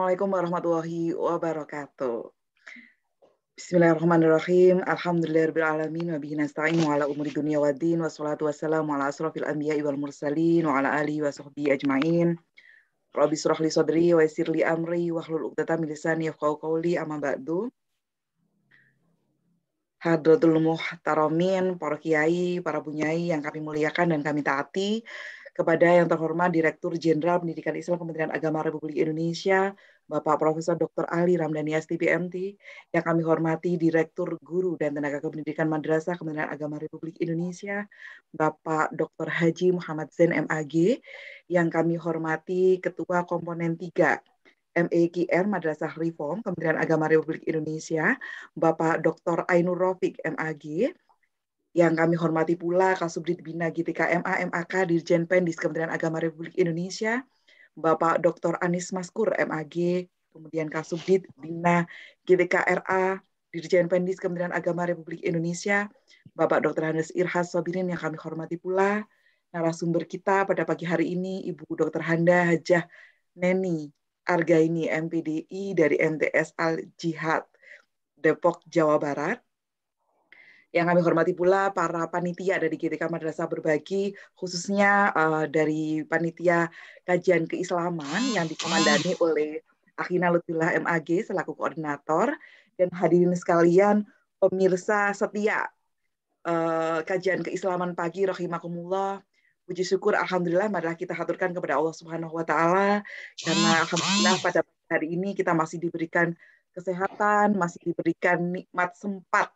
Assalamualaikum warahmatullahi wabarakatuh. Bismillahirrahmanirrahim. Alhamdulillahirrahmanirrahim. Wa bihi nasta'in wa ala umuri dunia wa din. Wassalatu wassalamu ala asrafil anbiya'i wal mursalin wa ala alihi wa sahbihi ajma'in. Rabbi shrah li sadri wa yassir li amri wa hlul 'uqdatam min lisani yafqahu qawli, amma ba'du. Hadratul muhtaramin, para kiai, para bunyai yang kami muliakan dan kami taati, kepada yang terhormat Direktur Jenderal Pendidikan Islam Kementerian Agama Republik Indonesia, Bapak Profesor Dr. Ali Ramdhani ST PMT, yang kami hormati Direktur Guru dan Tenaga Kependidikan Madrasah Kementerian Agama Republik Indonesia, Bapak Dr. Haji Muhammad Zain MAG, yang kami hormati Ketua Komponen 3 MEKR Madrasah Reform Kementerian Agama Republik Indonesia, Bapak Dr. Ainur Rafiq MAG, yang kami hormati pula Kasubdit Bina GTK MA MAK Dirjen Pendis Kementerian Agama Republik Indonesia, Bapak Dr. Anis Maskur MAG, kemudian Kasubdit Bina GTK RA Dirjen Pendis Kementerian Agama Republik Indonesia, Bapak Dr. Hannes Irhas Sobirin yang kami hormati pula narasumber kita pada pagi hari ini, Ibu Dr. Handa Hajah Neni Argaini MPDI dari MTS Al-Jihad Depok, Jawa Barat. Yang kami hormati pula para panitia dari GTK Madrasah Berbagi, khususnya dari panitia kajian keislaman yang dikomandani oleh Akhina Lutfillah MAG selaku koordinator, dan hadirin sekalian pemirsa setia kajian keislaman pagi rahimakumullah. Puji syukur alhamdulillah marilah kita haturkan kepada Allah Subhanahu wa taala, karena alhamdulillah pada hari ini kita masih diberikan kesehatan, masih diberikan nikmat sempat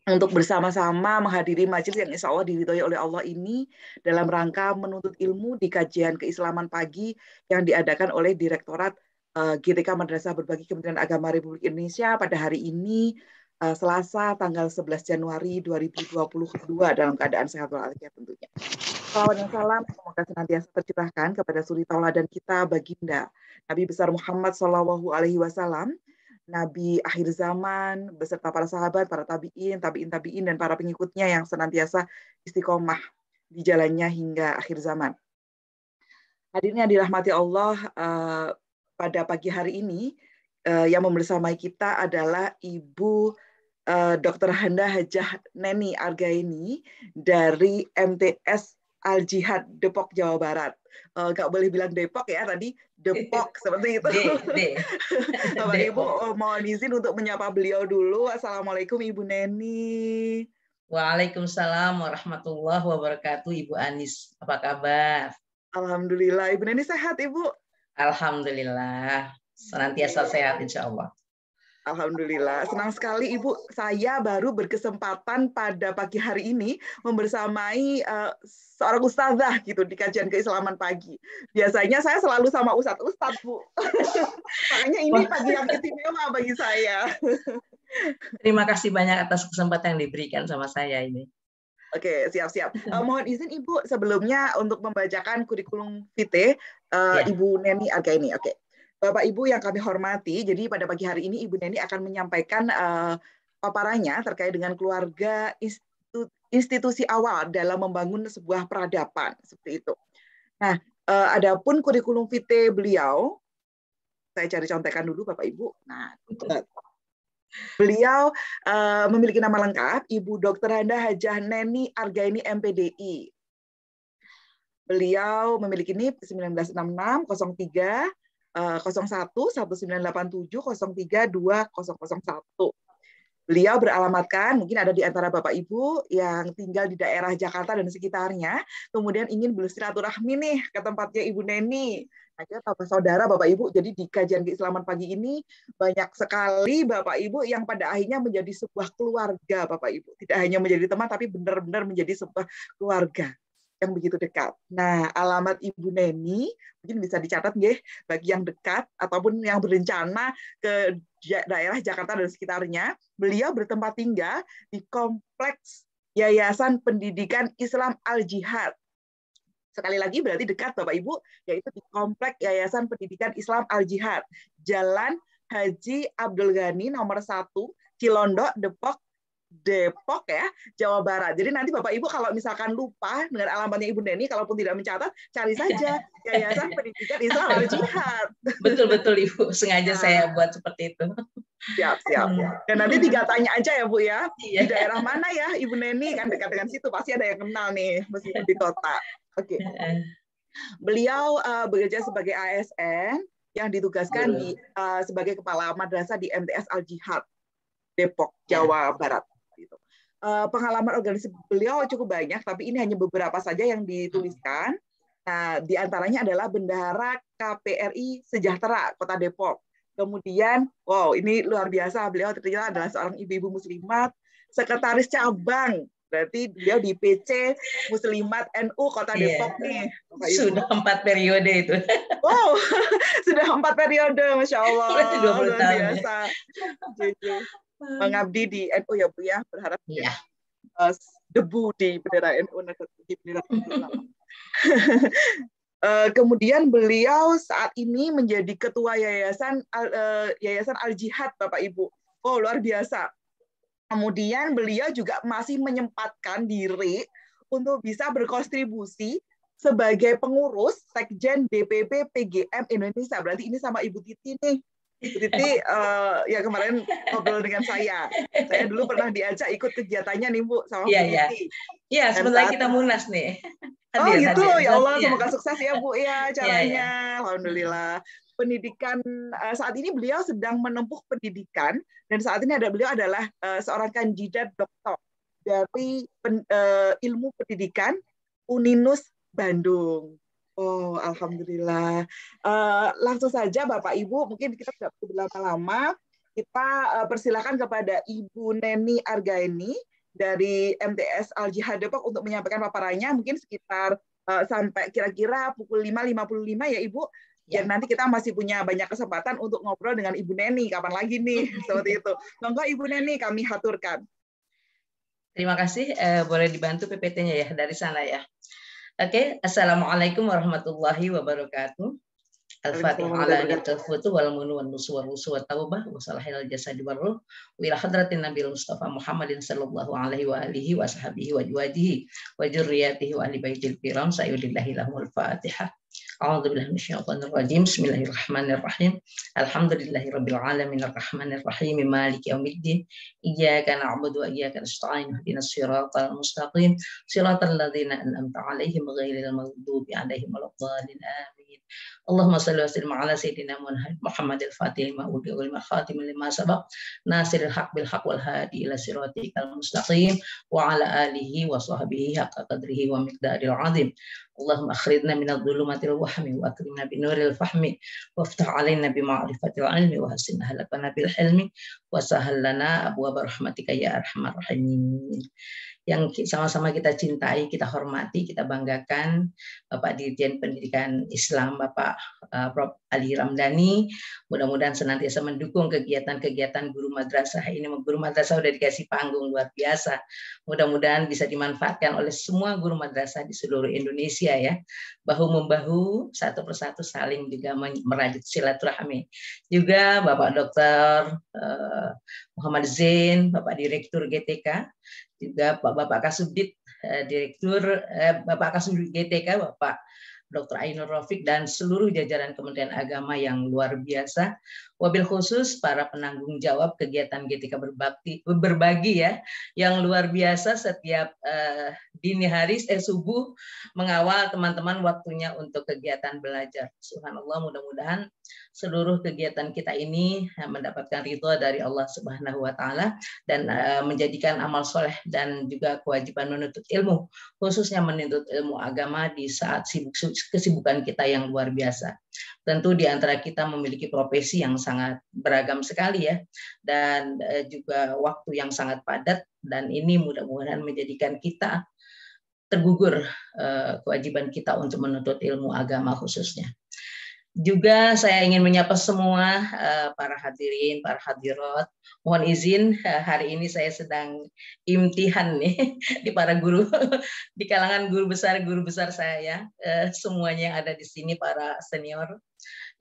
untuk bersama-sama menghadiri majelis yang insya Allah diridhoi oleh Allah ini dalam rangka menuntut ilmu di kajian keislaman pagi yang diadakan oleh Direktorat GTK Madrasah Berbagi Kementerian Agama Republik Indonesia pada hari ini, Selasa tanggal 11 Januari 2022 dalam keadaan sehat walafiat tentunya. Salawat dan salam semoga senantiasa tercurahkan kepada suri tauladan kita baginda Nabi besar Muhammad SAW, Nabi akhir zaman beserta para sahabat, para tabi'in, tabi'in, dan para pengikutnya yang senantiasa istiqomah di jalannya hingga akhir zaman. Hadirin yang dirahmati Allah, pada pagi hari ini yang membersamai kita adalah Ibu Dr. Handa Hajah Neni Argaini dari MTS Al-Jihad Depok, Jawa Barat. Nggak boleh bilang Depok ya, tadi Depok seperti itu. Bapak Ibu mohon izin untuk menyapa beliau dulu. Assalamualaikum Ibu Neni. Waalaikumsalam warahmatullahi wabarakatuh, Ibu Anis. Apa kabar? Alhamdulillah. Ibu Neni sehat, Ibu? Alhamdulillah. Senantiasa sehat insya Allah. Alhamdulillah, senang sekali Ibu. Saya baru berkesempatan pada pagi hari ini membersamai seorang ustazah gitu di kajian keislaman pagi. Biasanya saya selalu sama ustadz Bu. Makanya ini pagi yang istimewa bagi saya. Terima kasih banyak atas kesempatan yang diberikan sama saya ini. Oke, siap-siap. Mohon izin Ibu sebelumnya untuk membacakan kurikulum vitae Ibu Neni Argaini. Oke. Bapak Ibu yang kami hormati, jadi pada pagi hari ini Ibu Neni akan menyampaikan paparannya terkait dengan keluarga institusi awal dalam membangun sebuah peradaban seperti itu. Nah, adapun kurikulum vitae beliau, saya cari contekan dulu Bapak Ibu. Nah, beliau memiliki nama lengkap Ibu Dr. Handa Hajah Neni Argaini MPDI. Beliau memiliki NIP 1966 03 01 1987 03 2001. Beliau beralamatkan, mungkin ada di antara Bapak Ibu yang tinggal di daerah Jakarta dan sekitarnya, kemudian ingin bersilaturahmi nih ke tempatnya Ibu Neni. Nah, Bapak Saudara, Bapak Ibu, jadi di kajian keislaman pagi ini banyak sekali Bapak Ibu yang pada akhirnya menjadi sebuah keluarga, Bapak Ibu. Tidak hanya menjadi teman, tapi benar-benar menjadi sebuah keluarga yang begitu dekat. Nah, alamat Ibu Neni mungkin bisa dicatat nggih bagi yang dekat ataupun yang berencana ke daerah Jakarta dan sekitarnya. Beliau bertempat tinggal di Kompleks Yayasan Pendidikan Islam Al-Jihad. Sekali lagi berarti dekat Bapak Ibu, yaitu di Kompleks Yayasan Pendidikan Islam Al-Jihad, Jalan Haji Abdul Ghani nomor 1, Cilondok, Depok, Depok ya, Jawa Barat. Jadi nanti Bapak Ibu kalau misalkan lupa dengan alamatnya Ibu Neni, kalaupun tidak mencatat, cari saja Yayasan Pendidikan Islam Al Jihad. Betul Ibu, sengaja saya buat seperti itu. Siap. Dan nanti tinggal tanya aja ya Bu ya, Iya. di daerah mana ya Ibu Neni, kan dekat dengan situ pasti ada yang kenal nih meskipun di kota. Oke. Beliau bekerja sebagai ASN yang ditugaskan sebagai kepala madrasah di MTS Al Jihad Depok, Jawa Barat. Pengalaman organisasi beliau cukup banyak, tapi ini hanya beberapa saja yang dituliskan. Nah, di antaranya adalah Bendahara KPRI Sejahtera Kota Depok. Kemudian, wow, ini luar biasa, beliau ternyata adalah seorang ibu-ibu muslimat, sekretaris cabang. Berarti beliau di PC Muslimat NU Kota Depok nih. Sudah 4 periode itu. Wow, sudah 4 periode, Masya Allah. Berarti 20 luar tahun biasa. Ya. Mengabdi di NU ya Bu ya, berharap debu di bendera NU, di bendera ulama. Kemudian beliau saat ini menjadi ketua Yayasan Al Jihad, Bapak Ibu. Oh, luar biasa. Kemudian beliau juga masih menyempatkan diri untuk bisa berkontribusi sebagai pengurus Sekjen DPP PGM Indonesia. Berarti ini sama Ibu Titi nih. Ibu Titi ya kemarin ngobrol dengan saya. Saya dulu pernah diajak ikut kegiatannya nih Bu sama Bu Titi. Iya, sebentar kita munas nih. Gitu, ya Allah, semoga sukses ya Bu ya caranya. Alhamdulillah. Pendidikan saat ini beliau sedang menempuh pendidikan dan saat ini beliau adalah seorang kandidat doktor dari ilmu pendidikan Uninus Bandung. Oh, alhamdulillah. Langsung saja Bapak Ibu, mungkin kita tidak perlu berlama-lama. Kita persilakan kepada Ibu Neni Argaini dari MTS Al Jihad Depok untuk menyampaikan paparannya, mungkin sekitar sampai kira-kira pukul 5.55 ya Ibu. Dan nanti kita masih punya banyak kesempatan untuk ngobrol dengan Ibu Neni kapan lagi nih, seperti itu. Monggo Ibu Neni, kami haturkan. Terima kasih, boleh dibantu PPT-nya ya dari sana ya. Oke, Assalamualaikum warahmatullahi wabarakatuh. Al-Fatihah ala nitfutu wal munu wan nusu wal rusu wa taubah wa salahil jasadi wal ruh wa ila hadratin Nabi Mustafa Muhammadin sallallahu alaihi wa alihi wa sahbihi wa juwadihi wa dzurriyyatihi wa ahli baitil kiram sayyidillah lahumul Fatihah. A'udzubillahi minasyaitonir rajim. Bismillahirrahmanirrahim. Alhamdulillahirabbil alamin arrahmanir rahim maliki yaumiddin. Iyyaka na'budu wa iyyaka nasta'in. Ihdinas siratal mustaqim. Siratal ladzina an'amta 'alaihim ghairil maghdubi 'alaihim waladdallin. Amin. Allahumma shalli wa sallim ala sayyidina Muhammad al-Fatih lima udi wal khatim lima sabaq nasiril haq bil haq wal hadi ila siratikal mustaqim wa ala alihi wa sahbihi haqqa qadrihi wa miqdaril azim. Allahumma akhrijna minadh dhulumatil wahmi wa akrimna binuril fahmi waftah alaina bima'rifatil ilmi wa hasin halakana bil hilmi wa sahhal lana abwaab rahmatika ya arhamar rahimin. Yang sama-sama kita cintai, kita hormati, kita banggakan Bapak Dirjen Pendidikan Islam Bapak Prof. Ali Ramdhani. Mudah-mudahan senantiasa mendukung kegiatan-kegiatan guru madrasah ini. Guru madrasah udah dikasih panggung luar biasa. Mudah-mudahan bisa dimanfaatkan oleh semua guru madrasah di seluruh Indonesia ya. Bahu-membahu, satu persatu saling juga merajut silaturahmi. Juga Bapak Dr. Muhammad Zain, Bapak Direktur GTK, juga Bapak Kasubdit Direktur Bapak Kasubdit GTK, Bapak Dr. Ainur Rafiq dan seluruh jajaran Kementerian Agama yang luar biasa. Wabil khusus para penanggung jawab kegiatan GTK berbagi ya, yang luar biasa setiap dini hari subuh mengawal teman-teman waktunya untuk kegiatan belajar. Subhanallah, mudah-mudahan seluruh kegiatan kita ini mendapatkan ridho dari Allah Subhanahu wa taala dan menjadikan amal soleh dan juga kewajiban menuntut ilmu, khususnya menuntut ilmu agama di saat kesibukan kita yang luar biasa. Tentu di antara kita memiliki profesi yang sangat beragam sekali ya, dan juga waktu yang sangat padat, dan ini mudah-mudahan menjadikan kita tergugur kewajiban kita untuk menuntut ilmu agama khususnya. Juga saya ingin menyapa semua para hadirin, para hadirat. Mohon izin hari ini saya sedang imtihan nih di para guru, di kalangan guru besar saya, semuanya yang ada di sini, para senior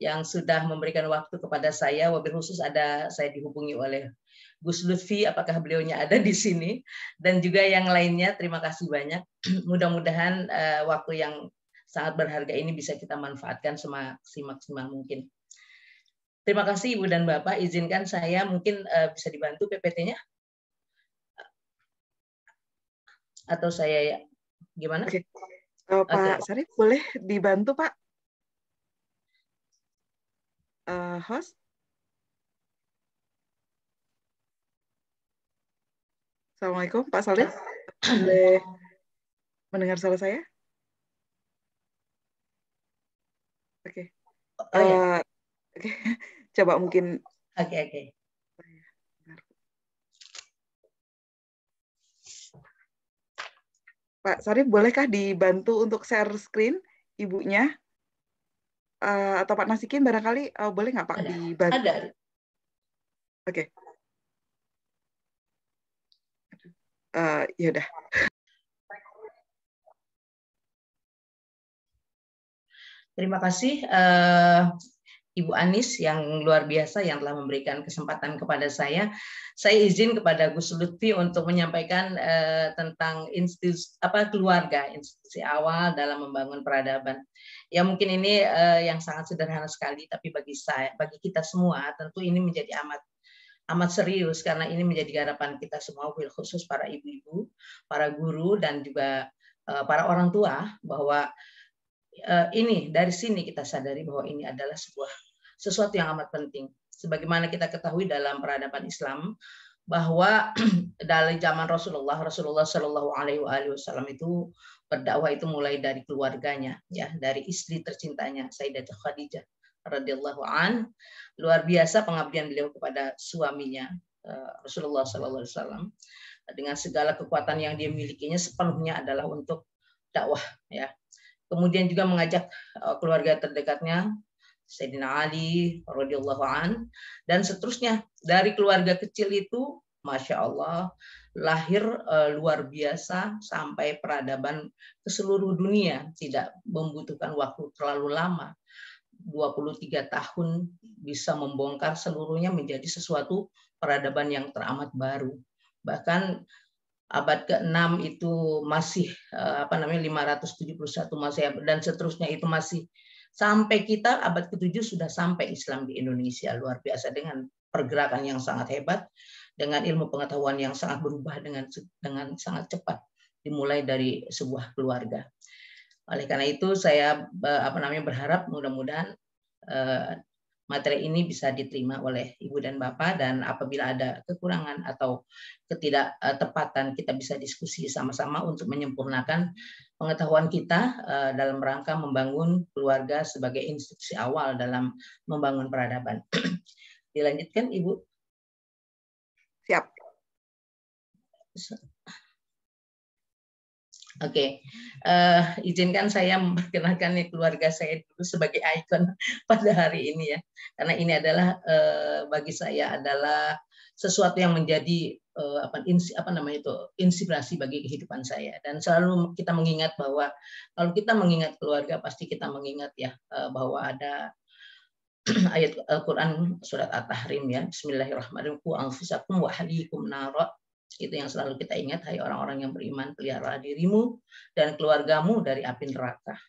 yang sudah memberikan waktu kepada saya. Wabil khusus saya dihubungi oleh Gus Lutfi, apakah beliaunya ada di sini, dan juga yang lainnya. Terima kasih banyak. Mudah-mudahan waktu yang sangat berharga ini bisa kita manfaatkan semaksimal mungkin. Terima kasih Ibu dan Bapak. Izinkan saya mungkin bisa dibantu PPT-nya, atau saya ya gimana? Oke. Pak Sarif boleh dibantu Pak? Host? Assalamualaikum Pak Sarif. Boleh mendengar suara saya? Oke. Oke. Coba mungkin. Oke. Pak Sarif, bolehkah dibantu untuk share screen ibunya? Atau Pak Nasikin barangkali boleh nggak Pak dibantu? Ada. Oke. Ya udah. Terima kasih Ibu Anis yang luar biasa yang telah memberikan kesempatan kepada saya. Saya izin kepada Gus Lutfi untuk menyampaikan tentang keluarga, institusi awal dalam membangun peradaban. Ya mungkin ini yang sangat sederhana sekali, tapi bagi kita semua tentu ini menjadi amat serius karena ini menjadi harapan kita semua, khusus para ibu-ibu, para guru dan juga para orang tua, bahwa ini dari sini kita sadari bahwa ini adalah sesuatu yang amat penting. Sebagaimana kita ketahui dalam peradaban Islam bahwa dari zaman Rasulullah Shallallahu Alaihi Wasallam itu berdakwah itu mulai dari keluarganya, ya, dari istri tercintanya Sayyidatah Khadijah radhiyallahu an. Luar biasa pengabdian beliau kepada suaminya Rasulullah Shallallahu Alaihi Wasallam, dengan segala kekuatan yang dia milikinya sepenuhnya adalah untuk dakwah, ya. Kemudian juga mengajak keluarga terdekatnya Sayyidina Ali radhiyallahu an, dan seterusnya. Dari keluarga kecil itu Masya Allah lahir luar biasa sampai peradaban ke seluruh dunia, tidak membutuhkan waktu terlalu lama. 23 tahun bisa membongkar seluruhnya menjadi sesuatu peradaban yang teramat baru. Bahkan abad ke-6 itu masih 571 Masehi dan seterusnya itu masih sampai kita abad ke-7 sudah sampai Islam di Indonesia. Luar biasa dengan pergerakan yang sangat hebat, dengan ilmu pengetahuan yang sangat berubah dengan sangat cepat, dimulai dari sebuah keluarga. Oleh karena itu saya berharap mudah-mudahan materi ini bisa diterima oleh Ibu dan Bapak, dan apabila ada kekurangan atau ketidaktepatan kita bisa diskusi sama-sama untuk menyempurnakan pengetahuan kita dalam rangka membangun keluarga sebagai institusi awal dalam membangun peradaban. Dilanjutkan Ibu. Siap. Oke, izinkan saya memperkenalkan keluarga saya dulu sebagai ikon pada hari ini, ya, karena ini adalah bagi saya adalah sesuatu yang menjadi inspirasi bagi kehidupan saya, dan selalu kita mengingat bahwa kalau kita mengingat keluarga pasti kita mengingat, ya, bahwa ada ayat Al-Quran surat At-Tahrim, ya, Bismillahirrahmanirrahim, qu anfusakum wa ahlikum nara. Itu yang selalu kita ingat, hai orang-orang yang beriman, pelihara dirimu dan keluargamu dari api neraka,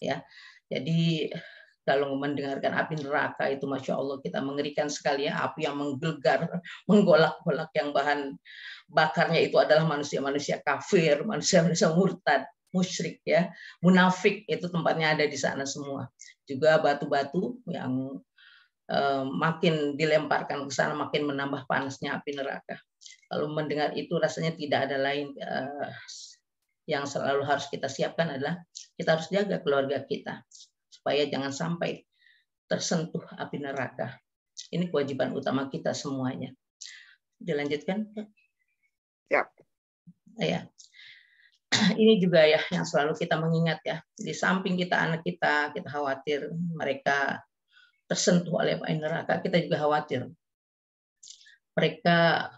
ya. Jadi kalau mendengarkan api neraka itu Masya Allah kita mengerikan sekali, ya, api yang menggelegar, menggolak-golak, yang bahan bakarnya itu adalah manusia-manusia kafir, manusia-manusia murtad, musyrik, ya, munafik, itu tempatnya ada di sana semua. Juga batu-batu yang makin dilemparkan ke sana makin menambah panasnya api neraka. Kalau mendengar itu rasanya tidak ada lain yang selalu harus kita siapkan adalah kita harus jaga keluarga kita supaya jangan sampai tersentuh api neraka. Ini kewajiban utama kita semuanya. Dilanjutkan. Ya. Ya. Ini juga, ya, yang selalu kita mengingat, ya. Di samping kita anak kita khawatir mereka tersentuh oleh api neraka, kita juga khawatir mereka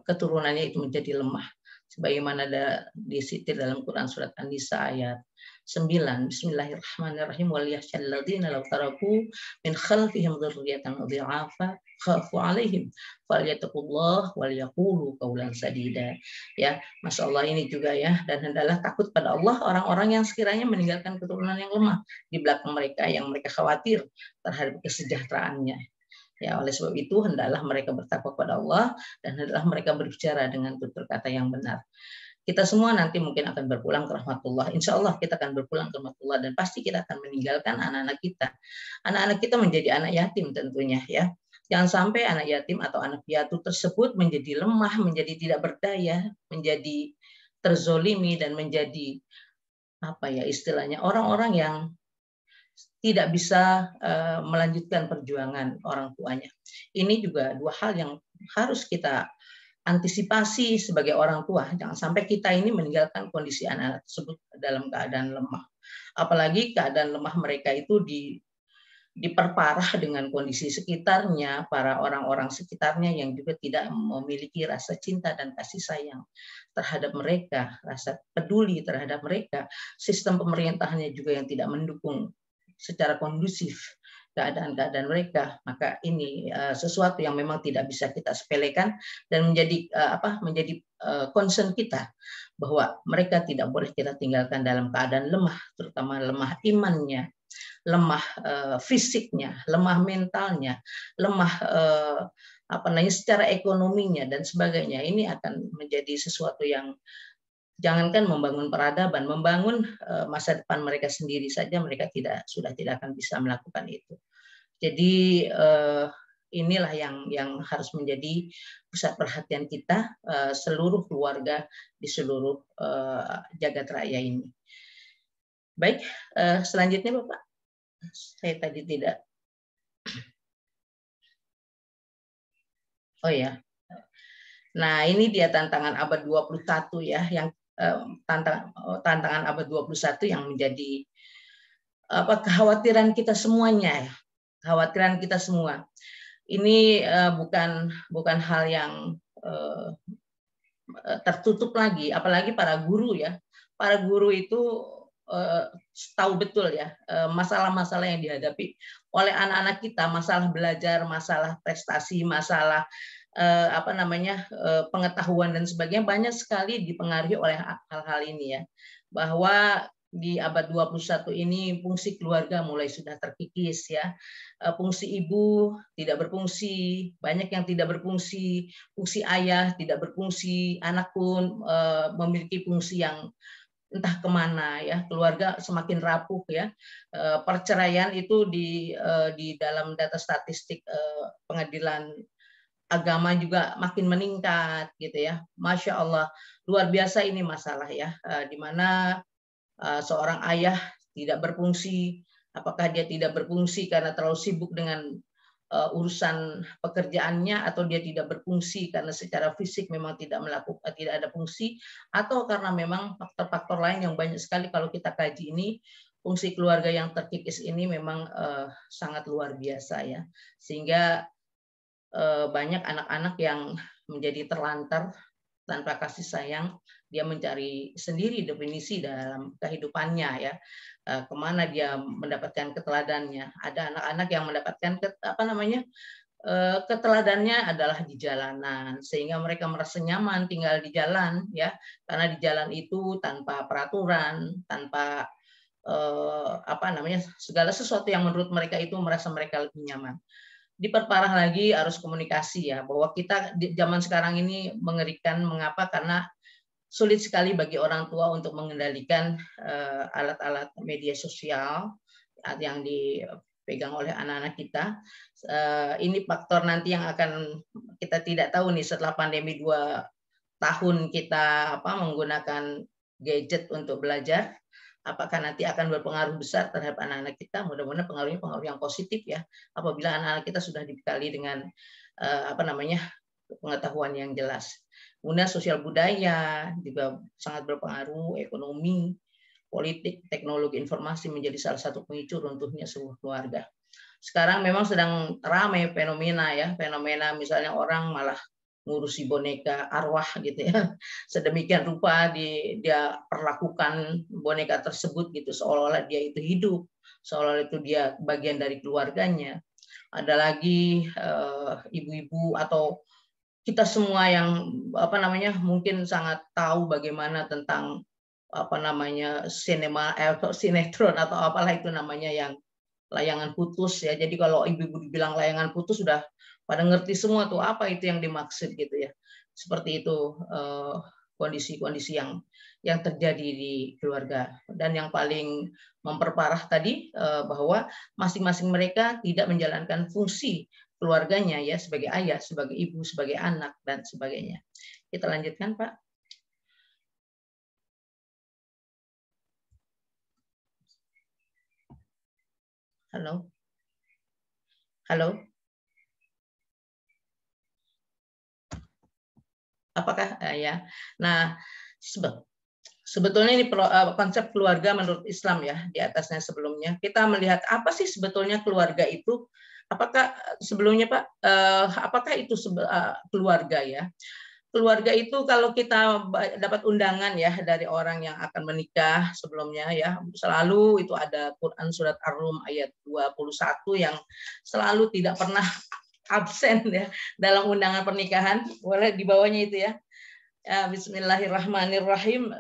keturunannya itu menjadi lemah, sebagaimana ada disitir dalam Quran surat An-Nisa ayat 9. Bismillahirrahmanirrahim. Wal yakhshal ladzina law taraku min khalfihim dzurriyyatan dhi'afa khafu 'alaihim falyattaqullah wal yaqulu qawlan sadida. Ya, Masya Allah, ini juga ya. Dan hendaklah takut pada Allah orang-orang yang sekiranya meninggalkan keturunan yang lemah di belakang mereka, yang mereka khawatir terhadap kesejahteraannya. Ya, oleh sebab itu hendaklah mereka bertakwa kepada Allah dan hendaklah mereka berbicara dengan tutur kata yang benar. Kita semua nanti mungkin akan berpulang ke rahmatullah. Insya Allah kita akan berpulang ke rahmatullah dan pasti kita akan meninggalkan anak-anak kita. Anak-anak kita menjadi anak yatim tentunya ya. Jangan sampai anak yatim atau anak piatu tersebut menjadi lemah, menjadi tidak berdaya, menjadi terzolimi dan menjadi apa ya istilahnya orang-orang yang tidak bisa melanjutkan perjuangan orang tuanya. Ini juga dua hal yang harus kita antisipasi sebagai orang tua. Jangan sampai kita ini meninggalkan kondisi anak tersebut dalam keadaan lemah. Apalagi keadaan lemah mereka itu diperparah dengan kondisi sekitarnya, para orang-orang sekitarnya yang juga tidak memiliki rasa cinta dan kasih sayang terhadap mereka, rasa peduli terhadap mereka, sistem pemerintahannya juga yang tidak mendukung secara kondusif keadaan-keadaan mereka. Maka ini sesuatu yang memang tidak bisa kita sepelekan dan menjadi concern kita bahwa mereka tidak boleh kita tinggalkan dalam keadaan lemah, terutama lemah imannya, lemah fisiknya, lemah mentalnya, lemah secara ekonominya dan sebagainya. Ini akan menjadi sesuatu yang jangankan membangun peradaban, membangun masa depan mereka sendiri saja mereka sudah tidak akan bisa melakukan itu. Jadi inilah yang harus menjadi pusat perhatian kita seluruh keluarga di seluruh jagat raya ini. Baik, selanjutnya Bapak, saya tadi tidak. Oh ya. Nah, ini dia tantangan abad 21 ya, yang tantangan abad 21 yang menjadi kekhawatiran kita semuanya, kekhawatiran kita semua. Ini bukan hal yang tertutup lagi, apalagi para guru ya. Para guru itu tahu betul ya masalah-masalah yang dihadapi oleh anak-anak kita, masalah belajar, masalah prestasi, masalah pengetahuan dan sebagainya banyak sekali dipengaruhi oleh hal-hal ini ya. Bahwa di abad 21 ini fungsi keluarga mulai sudah terkikis ya. Fungsi ibu tidak berfungsi, banyak yang tidak berfungsi, fungsi ayah tidak berfungsi, anak pun memiliki fungsi yang entah kemana ya, keluarga semakin rapuh ya. Perceraian itu di dalam data statistik pengadilan agama juga makin meningkat gitu ya. Masya Allah, luar biasa ini masalah ya, di mana seorang ayah tidak berfungsi. Apakah dia tidak berfungsi karena terlalu sibuk dengan urusan pekerjaannya, atau dia tidak berfungsi karena secara fisik memang tidak ada fungsi, atau karena memang faktor-faktor lain yang banyak sekali kalau kita kaji ini. Fungsi keluarga yang terkikis ini memang sangat luar biasa ya, sehingga banyak anak-anak yang menjadi terlantar tanpa kasih sayang. Dia mencari sendiri definisi dalam kehidupannya ya, kemana dia mendapatkan keteladannya. Ada anak-anak yang mendapatkan keteladannya adalah di jalanan, sehingga mereka merasa nyaman tinggal di jalan ya, karena di jalan itu tanpa peraturan, tanpa segala sesuatu yang menurut mereka itu merasa mereka lebih nyaman. Diperparah lagi arus komunikasi ya, bahwa kita di zaman sekarang ini mengerikan. Mengapa? Karena sulit sekali bagi orang tua untuk mengendalikan alat-alat media sosial yang dipegang oleh anak-anak kita. Ini faktor nanti yang akan kita tidak tahu nih setelah pandemi 2 tahun kita menggunakan gadget untuk belajar. Apakah nanti akan berpengaruh besar terhadap anak-anak kita? Mudah-mudahan pengaruhnya pengaruh yang positif ya. Apabila anak-anak kita sudah dibekali dengan pengetahuan yang jelas. Kemudian sosial budaya juga sangat berpengaruh, ekonomi, politik, teknologi informasi menjadi salah satu pemicu runtuhnya sebuah keluarga. Sekarang memang sedang ramai fenomena ya, fenomena misalnya orang malah ngurusi boneka arwah gitu ya. Sedemikian rupa dia perlakukan boneka tersebut gitu seolah-olah dia itu hidup, seolah-olah itu dia bagian dari keluarganya. Ada lagi ibu-ibu atau kita semua yang mungkin sangat tahu bagaimana tentang sinetron atau apalah itu namanya yang layangan putus ya. Jadi kalau ibu-ibu dibilang layangan putus sudah pada ngerti semua tuh apa itu yang dimaksud gitu ya. Seperti itu kondisi-kondisi yang terjadi di keluarga. Dan yang paling memperparah tadi bahwa masing-masing mereka tidak menjalankan fungsi keluarganya ya, sebagai ayah, sebagai ibu, sebagai anak dan sebagainya. Kita lanjutkan, Pak. Halo. Halo. Apakah ya? Nah, sebetulnya ini konsep keluarga menurut Islam ya, di atasnya sebelumnya kita melihat apa sih sebetulnya keluarga itu? Apakah sebelumnya Pak, apakah itu keluarga ya? Keluarga itu kalau kita dapat undangan ya dari orang yang akan menikah sebelumnya ya, selalu itu ada Quran surat Ar-Rum ayat 21 yang selalu tidak pernah absen ya dalam undangan pernikahan. Boleh di bawahnya itu ya. Bismillahirrahmanirrahim.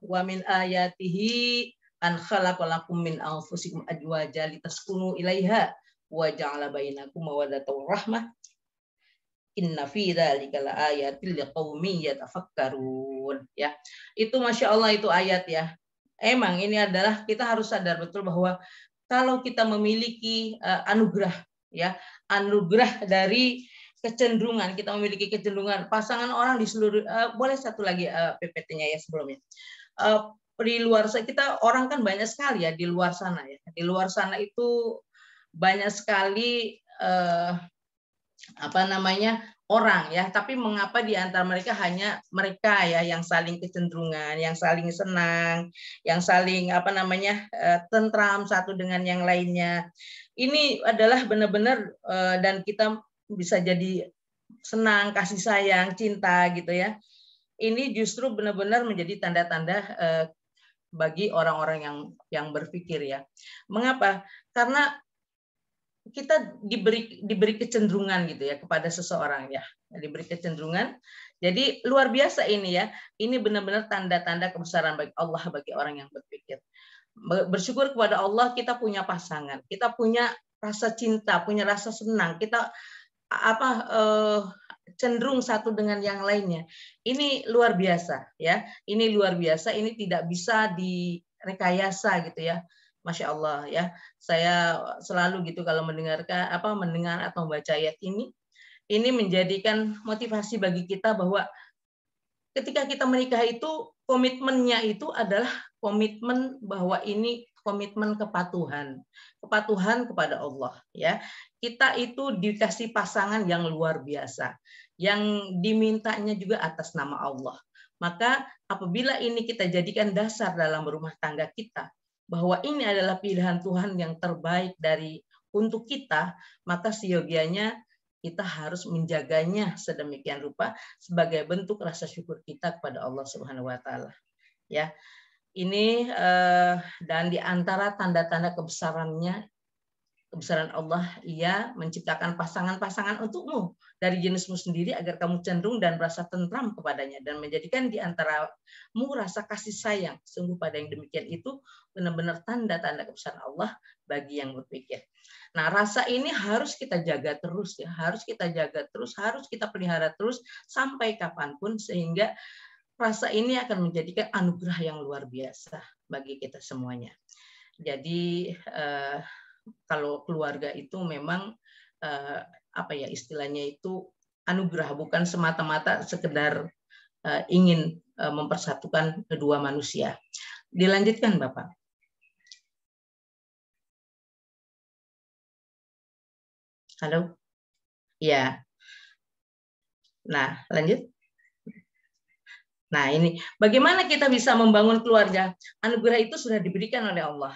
Wa min ayatihi an khalaqalakum min anfusikum azwaja litaskunu ilaiha wa ja'ala bainakum mawaddatan wa rahmah. Inna fi dzalika laayatil liqaumin yatafakkarun ya. Itu Masya Allah itu ayat ya. Emang ini adalah kita harus sadar betul bahwa kalau kita memiliki anugerah ya, anugerah dari kecenderungan, kita memiliki kecenderungan pasangan orang di seluruh boleh satu lagi PPT-nya ya sebelumnya. Di luar sana kita orang kan banyak sekali ya di luar sana ya. Di luar sana itu banyak sekali orang ya, tapi mengapa di antara mereka hanya mereka ya yang saling kecenderungan, yang saling senang, yang saling tentram satu dengan yang lainnya. Ini adalah benar-benar dan kita bisa jadi senang, kasih sayang, cinta gitu ya. Ini justru benar-benar menjadi tanda-tanda bagi orang-orang yang berpikir ya. Mengapa? Karena kita diberi kecenderungan gitu ya kepada seseorang ya, diberi kecenderungan. Jadi luar biasa ini ya. Ini benar-benar tanda-tanda kebesaran bagi Allah bagi orang yang berpikir. Bersyukur kepada Allah kita punya pasangan, kita punya rasa cinta, punya rasa senang, kita cenderung satu dengan yang lainnya. Ini luar biasa ya. Ini luar biasa, ini tidak bisa direkayasa gitu ya. Masya Allah ya, saya selalu gitu kalau mendengar atau membaca ayat ini menjadikan motivasi bagi kita bahwa ketika kita menikah itu komitmennya itu adalah komitmen bahwa ini komitmen kepatuhan kepada Allah ya. Kita itu dikasih pasangan yang luar biasa, yang dimintanya juga atas nama Allah. Maka apabila ini kita jadikan dasar dalam berumah tangga kita, bahwa ini adalah pilihan Tuhan yang terbaik untuk kita, maka seyogianya kita harus menjaganya sedemikian rupa sebagai bentuk rasa syukur kita kepada Allah Subhanahu wa taala. Ya. Ini dan di antara tanda-tanda kebesaran Allah, Ia menciptakan pasangan-pasangan untukmu dari jenismu sendiri agar kamu cenderung dan merasa tentram kepadanya dan menjadikan di antaramu rasa kasih sayang. Sungguh pada yang demikian itu benar-benar tanda-tanda kebesaran Allah bagi yang berpikir. Nah, rasa ini harus kita jaga terus ya, harus kita jaga terus, harus kita pelihara terus sampai kapanpun sehingga rasa ini akan menjadikan anugerah yang luar biasa bagi kita semuanya. Jadi kalau keluarga itu memang istilahnya itu anugerah, bukan semata-mata sekedar ingin mempersatukan kedua manusia. Dilanjutkan Bapak. Halo? Ya. Nah, lanjut. Nah, ini bagaimana kita bisa membangun keluarga? Anugerah itu sudah diberikan oleh Allah.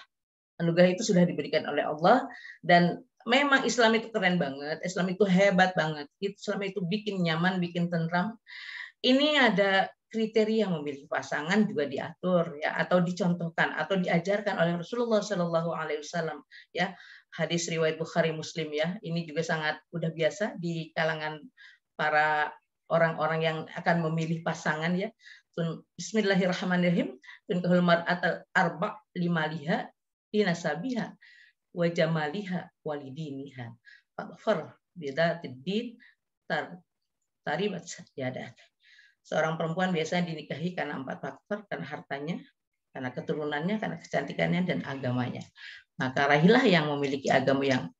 Anugerah itu sudah diberikan oleh Allah dan memang Islam itu keren banget, Islam itu hebat banget, Islam itu bikin nyaman, bikin tentram. Ini ada kriteria memilih pasangan juga diatur ya, atau dicontohkan atau diajarkan oleh Rasulullah Shallallahu Alaihi Wasallam ya. Hadis riwayat Bukhari Muslim ya, ini juga sangat udah biasa di kalangan para orang-orang yang akan memilih pasangan ya. Bismillahirrahmanirrahim. Tunkahul mar'atal arba' limaliha dinasabiha wa jamaliha walidiniha. Fadfar bidatid din taribat yadak. Seorang perempuan biasanya dinikahi karena 4 faktor, karena hartanya, karena keturunannya, karena kecantikannya, dan agamanya. Maka rahilah yang memiliki agama yang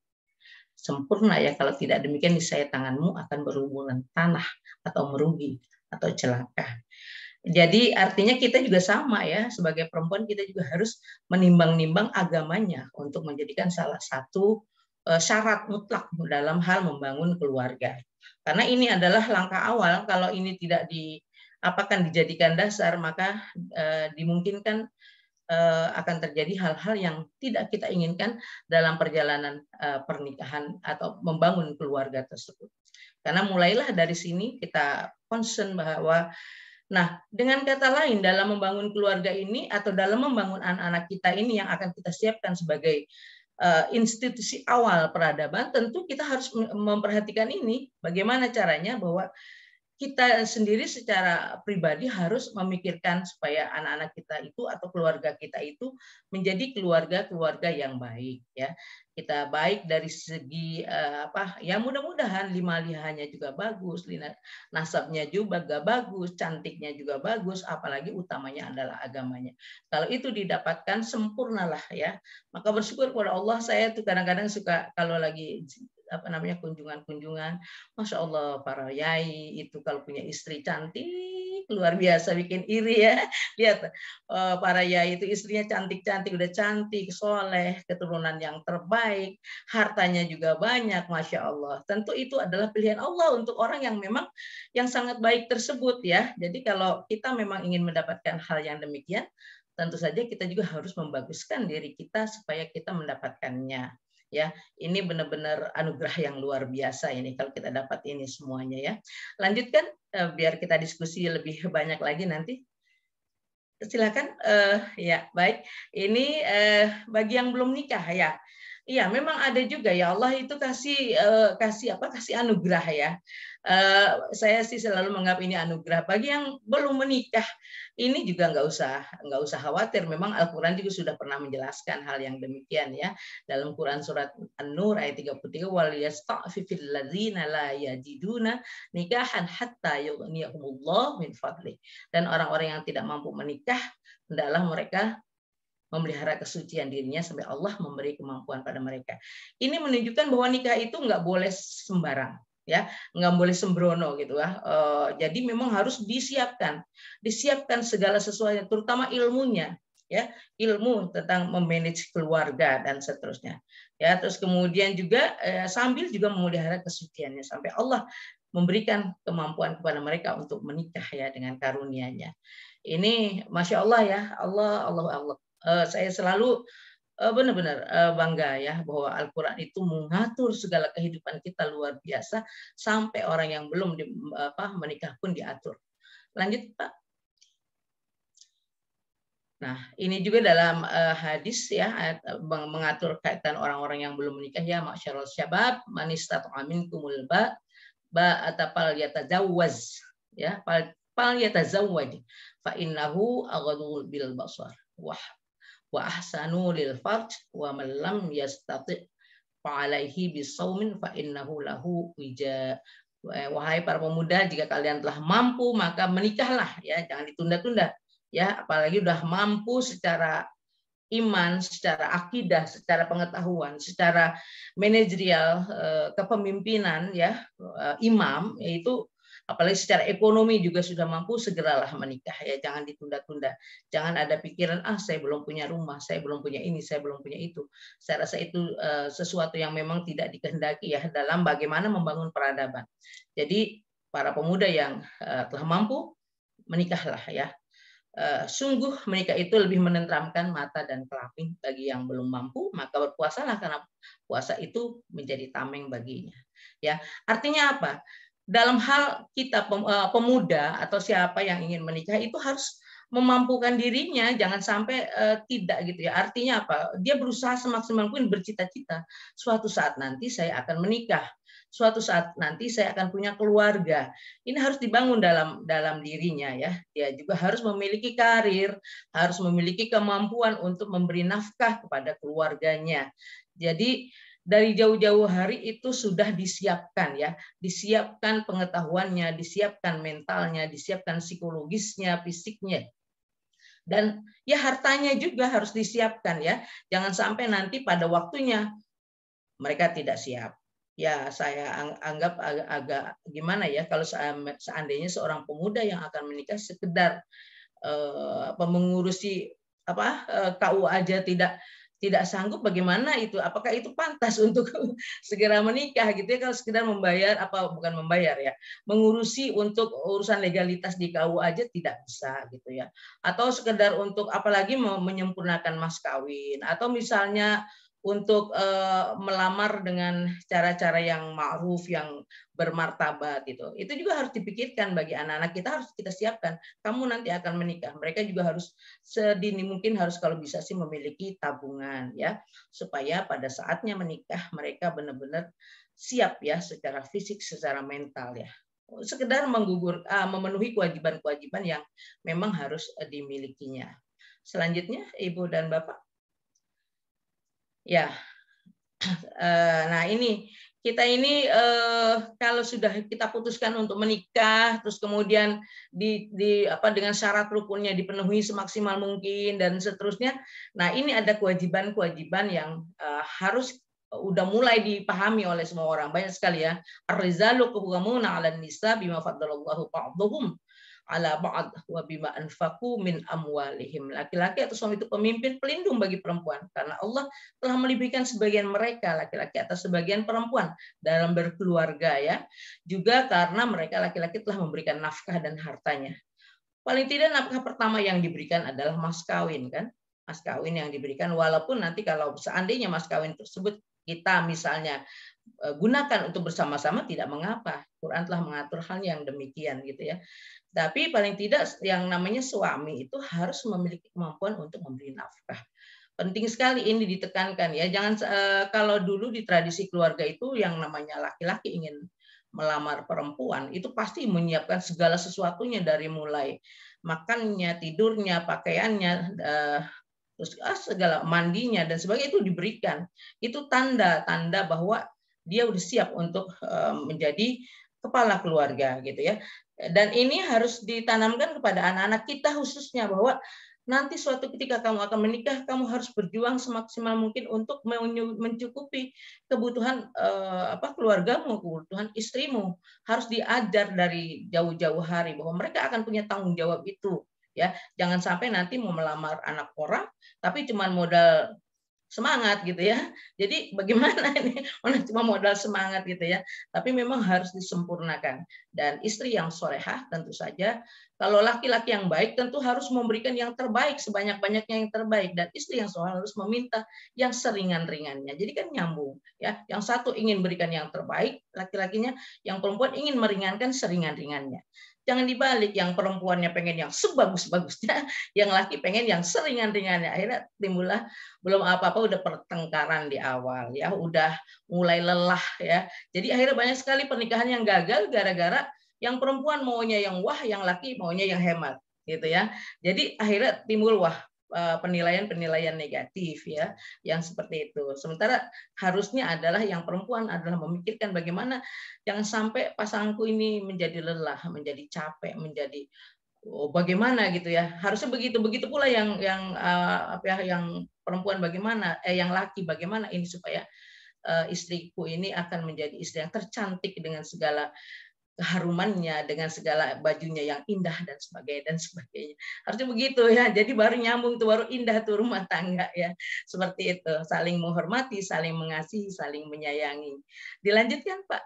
sempurna ya, kalau tidak demikian niscaya tanganmu akan berhubungan tanah atau merugi atau celaka. Jadi artinya kita juga sama ya, sebagai perempuan kita juga harus menimbang-nimbang agamanya untuk menjadikan salah satu syarat mutlak dalam hal membangun keluarga. Karena ini adalah langkah awal, kalau ini tidak dijadikan dasar, maka dimungkinkan akan terjadi hal-hal yang tidak kita inginkan dalam perjalanan pernikahan atau membangun keluarga tersebut. Karena mulailah dari sini kita concern bahwa, nah dengan kata lain dalam membangun keluarga ini atau dalam membangun anak-anak kita ini yang akan kita siapkan sebagai institusi awal peradaban, tentu kita harus memperhatikan ini, bagaimana caranya bahwa kita sendiri secara pribadi harus memikirkan supaya anak-anak kita itu atau keluarga kita itu menjadi keluarga-keluarga yang baik ya. Kita baik dari segi ya mudah-mudahan lima-lihanya juga bagus, nasabnya juga bagus, cantiknya juga bagus, apalagi utamanya adalah agamanya. Kalau itu didapatkan sempurnalah ya. Maka bersyukur kepada Allah, saya tuh kadang-kadang suka kalau lagi kunjungan-kunjungan, Masya Allah para yai itu kalau punya istri cantik luar biasa, bikin iri ya. Lihat para yai itu istrinya cantik-cantik, udah cantik, soleh, keturunan yang terbaik, hartanya juga banyak, Masya Allah. Tentu itu adalah pilihan Allah untuk orang yang memang yang sangat baik tersebut ya. Jadi kalau kita memang ingin mendapatkan hal yang demikian, tentu saja kita juga harus membaguskan diri kita supaya kita mendapatkannya. Ya, ini benar-benar anugerah yang luar biasa ini kalau kita dapat ini semuanya ya. Lanjutkan biar kita diskusi lebih banyak lagi nanti. Silakan ya, baik. Ini bagi yang belum nikah ya. Iya, memang ada juga ya, Allah itu kasih anugerah ya. Saya sih selalu menganggap ini anugerah. Bagi yang belum menikah, ini juga nggak usah khawatir. Memang Al-Quran juga sudah pernah menjelaskan hal yang demikian ya. Dalam Quran surat An-Nur ayat 33, wal yasta'fifil ladzina la yajiduna nikahan hatta yughniyahumullah min fadli. Dan orang-orang yang tidak mampu menikah, hendaklah mereka memelihara kesucian dirinya sampai Allah memberi kemampuan pada mereka. Ini menunjukkan bahwa nikah itu nggak boleh sembarang, ya, nggak boleh sembrono gitu ya. Jadi memang harus disiapkan segala sesuatu, terutama ilmunya, ya, ilmu tentang memanage keluarga dan seterusnya. Ya, terus kemudian juga sambil juga memelihara kesuciannya sampai Allah memberikan kemampuan kepada mereka untuk menikah ya dengan karunia-Nya. Ini Masya Allah ya, Allah. Saya selalu benar-benar bangga ya bahwa Al-Quran itu mengatur segala kehidupan kita luar biasa sampai orang yang belum menikah pun diatur. Lanjut Pak. Nah ini juga dalam hadis ya mengatur kaitan orang-orang yang belum menikah ya, masyarul syabab man istata'a minkumul ba'atapal yatazawwaz ya, pal yatazawwaj fa innahu aghadul bil basar wa ahsanu lil farj wa man lam yastati' fa alaihi bisaumin fa innahu lahu wija. Wahai para pemuda, jika kalian telah mampu maka menikahlah ya, jangan ditunda-tunda ya, apalagi udah mampu secara iman, secara akidah, secara pengetahuan, secara manajerial, kepemimpinan ya, imam, yaitu apalagi secara ekonomi juga sudah mampu, segeralah menikah ya, jangan ditunda-tunda. Jangan ada pikiran saya belum punya rumah, saya belum punya ini, saya belum punya itu. Saya rasa itu sesuatu yang memang tidak dikehendaki ya dalam bagaimana membangun peradaban. Jadi para pemuda yang telah mampu menikahlah ya. sungguh menikah itu lebih menenteramkan mata dan kelamin bagi yang belum mampu, maka berpuasalah karena puasa itu menjadi tameng baginya. Ya, artinya apa? Dalam hal kita pemuda atau siapa yang ingin menikah itu harus memampukan dirinya, jangan sampai tidak gitu ya. Artinya apa? Dia berusaha semaksimal mungkin bercita-cita suatu saat nanti saya akan menikah. Suatu saat nanti saya akan punya keluarga. Ini harus dibangun dalam dirinya ya. Dia juga harus memiliki karir, harus memiliki kemampuan untuk memberi nafkah kepada keluarganya. Jadi dari jauh-jauh hari itu sudah disiapkan ya, disiapkan pengetahuannya, disiapkan mentalnya, disiapkan psikologisnya, fisiknya. Dan ya hartanya juga harus disiapkan ya. Jangan sampai nanti pada waktunya mereka tidak siap. Ya saya anggap agak gimana ya kalau seandainya seorang pemuda yang akan menikah sekedar mengurusi KUA aja tidak sanggup, bagaimana itu? Apakah itu pantas untuk segera menikah gitu ya? Kalau sekedar membayar bukan membayar ya, mengurusi untuk urusan legalitas di KUA aja tidak bisa gitu ya. Atau sekedar untuk apalagi mau menyempurnakan mas kawin atau misalnya untuk melamar dengan cara-cara yang ma'ruf, yang bermartabat itu juga harus dipikirkan bagi anak-anak kita, harus kita siapkan. Kamu nanti akan menikah, mereka juga harus sedini mungkin harus kalau bisa sih memiliki tabungan ya, supaya pada saatnya menikah mereka benar-benar siap ya secara fisik, secara mental ya. Sekedar memenuhi kewajiban-kewajiban yang memang harus dimilikinya. Selanjutnya Ibu dan Bapak. Ya, nah ini kita ini kalau sudah kita putuskan untuk menikah, terus kemudian dengan syarat rukunnya dipenuhi semaksimal mungkin dan seterusnya. Nah ini ada kewajiban-kewajiban yang harus udah mulai dipahami oleh semua orang, banyak sekali ya. Ar-rijalu qawwamuna 'alan nisa bima faddalallahu ba'dhum ala ba'd wa bima anfaqu min amwalihim. Laki-laki atau suami itu pemimpin pelindung bagi perempuan karena Allah telah melebihkan sebagian mereka laki-laki atas sebagian perempuan dalam berkeluarga ya. Juga karena mereka laki-laki telah memberikan nafkah dan hartanya. Paling tidak nafkah pertama yang diberikan adalah mas kawin kan? Mas kawin yang diberikan, walaupun nanti kalau seandainya mas kawin tersebut kita misalnya gunakan untuk bersama-sama tidak mengapa. Quran telah mengatur hal yang demikian gitu ya. Tapi paling tidak yang namanya suami itu harus memiliki kemampuan untuk memberi nafkah. Penting sekali ini ditekankan ya. Jangan kalau dulu di tradisi keluarga itu yang namanya laki-laki ingin melamar perempuan itu pasti menyiapkan segala sesuatunya dari mulai makannya, tidurnya, pakaiannya, terus segala mandinya dan sebagainya itu diberikan. Itu tanda-tanda bahwa dia udah siap untuk menjadi kepala keluarga gitu ya. Dan ini harus ditanamkan kepada anak-anak kita khususnya bahwa nanti suatu ketika kamu akan menikah, kamu harus berjuang semaksimal mungkin untuk mencukupi kebutuhan keluargamu, kebutuhan istrimu. Harus diajar dari jauh-jauh hari bahwa mereka akan punya tanggung jawab itu. Ya, jangan sampai nanti mau melamar anak orang, tapi cuma modal semangat gitu ya. Jadi bagaimana ini? Cuma modal semangat gitu ya. Tapi memang harus disempurnakan. Dan istri yang solehah tentu saja, kalau laki-laki yang baik tentu harus memberikan yang terbaik, sebanyak-banyaknya yang terbaik. Dan istri yang solehah harus meminta yang seringan-ringannya. Jadi kan nyambung ya. Yang satu ingin berikan yang terbaik laki-lakinya, yang perempuan ingin meringankan seringan-ringannya. Jangan dibalik, yang perempuannya pengen yang sebagus-bagusnya, yang laki pengen yang seringan-ringannya. Akhirnya timbullah belum apa-apa udah pertengkaran di awal ya, udah mulai lelah ya. Jadi akhirnya banyak sekali pernikahan yang gagal gara-gara yang perempuan maunya yang wah, yang laki maunya yang hemat gitu ya. Jadi akhirnya timbul penilaian-penilaian negatif ya, yang seperti itu. Sementara harusnya adalah yang perempuan adalah memikirkan bagaimana jangan sampai pasanganku ini menjadi lelah, menjadi capek, menjadi bagaimana gitu ya. Harusnya begitu pula yang yang perempuan bagaimana, yang laki bagaimana ini supaya istriku ini akan menjadi istri yang tercantik dengan segala keharumannya, dengan segala bajunya yang indah dan sebagainya. Harusnya begitu ya. Jadi baru nyambung tuh, baru indah tuh rumah tangga ya. Seperti itu, saling menghormati, saling mengasihi, saling menyayangi. Dilanjutkan, Pak.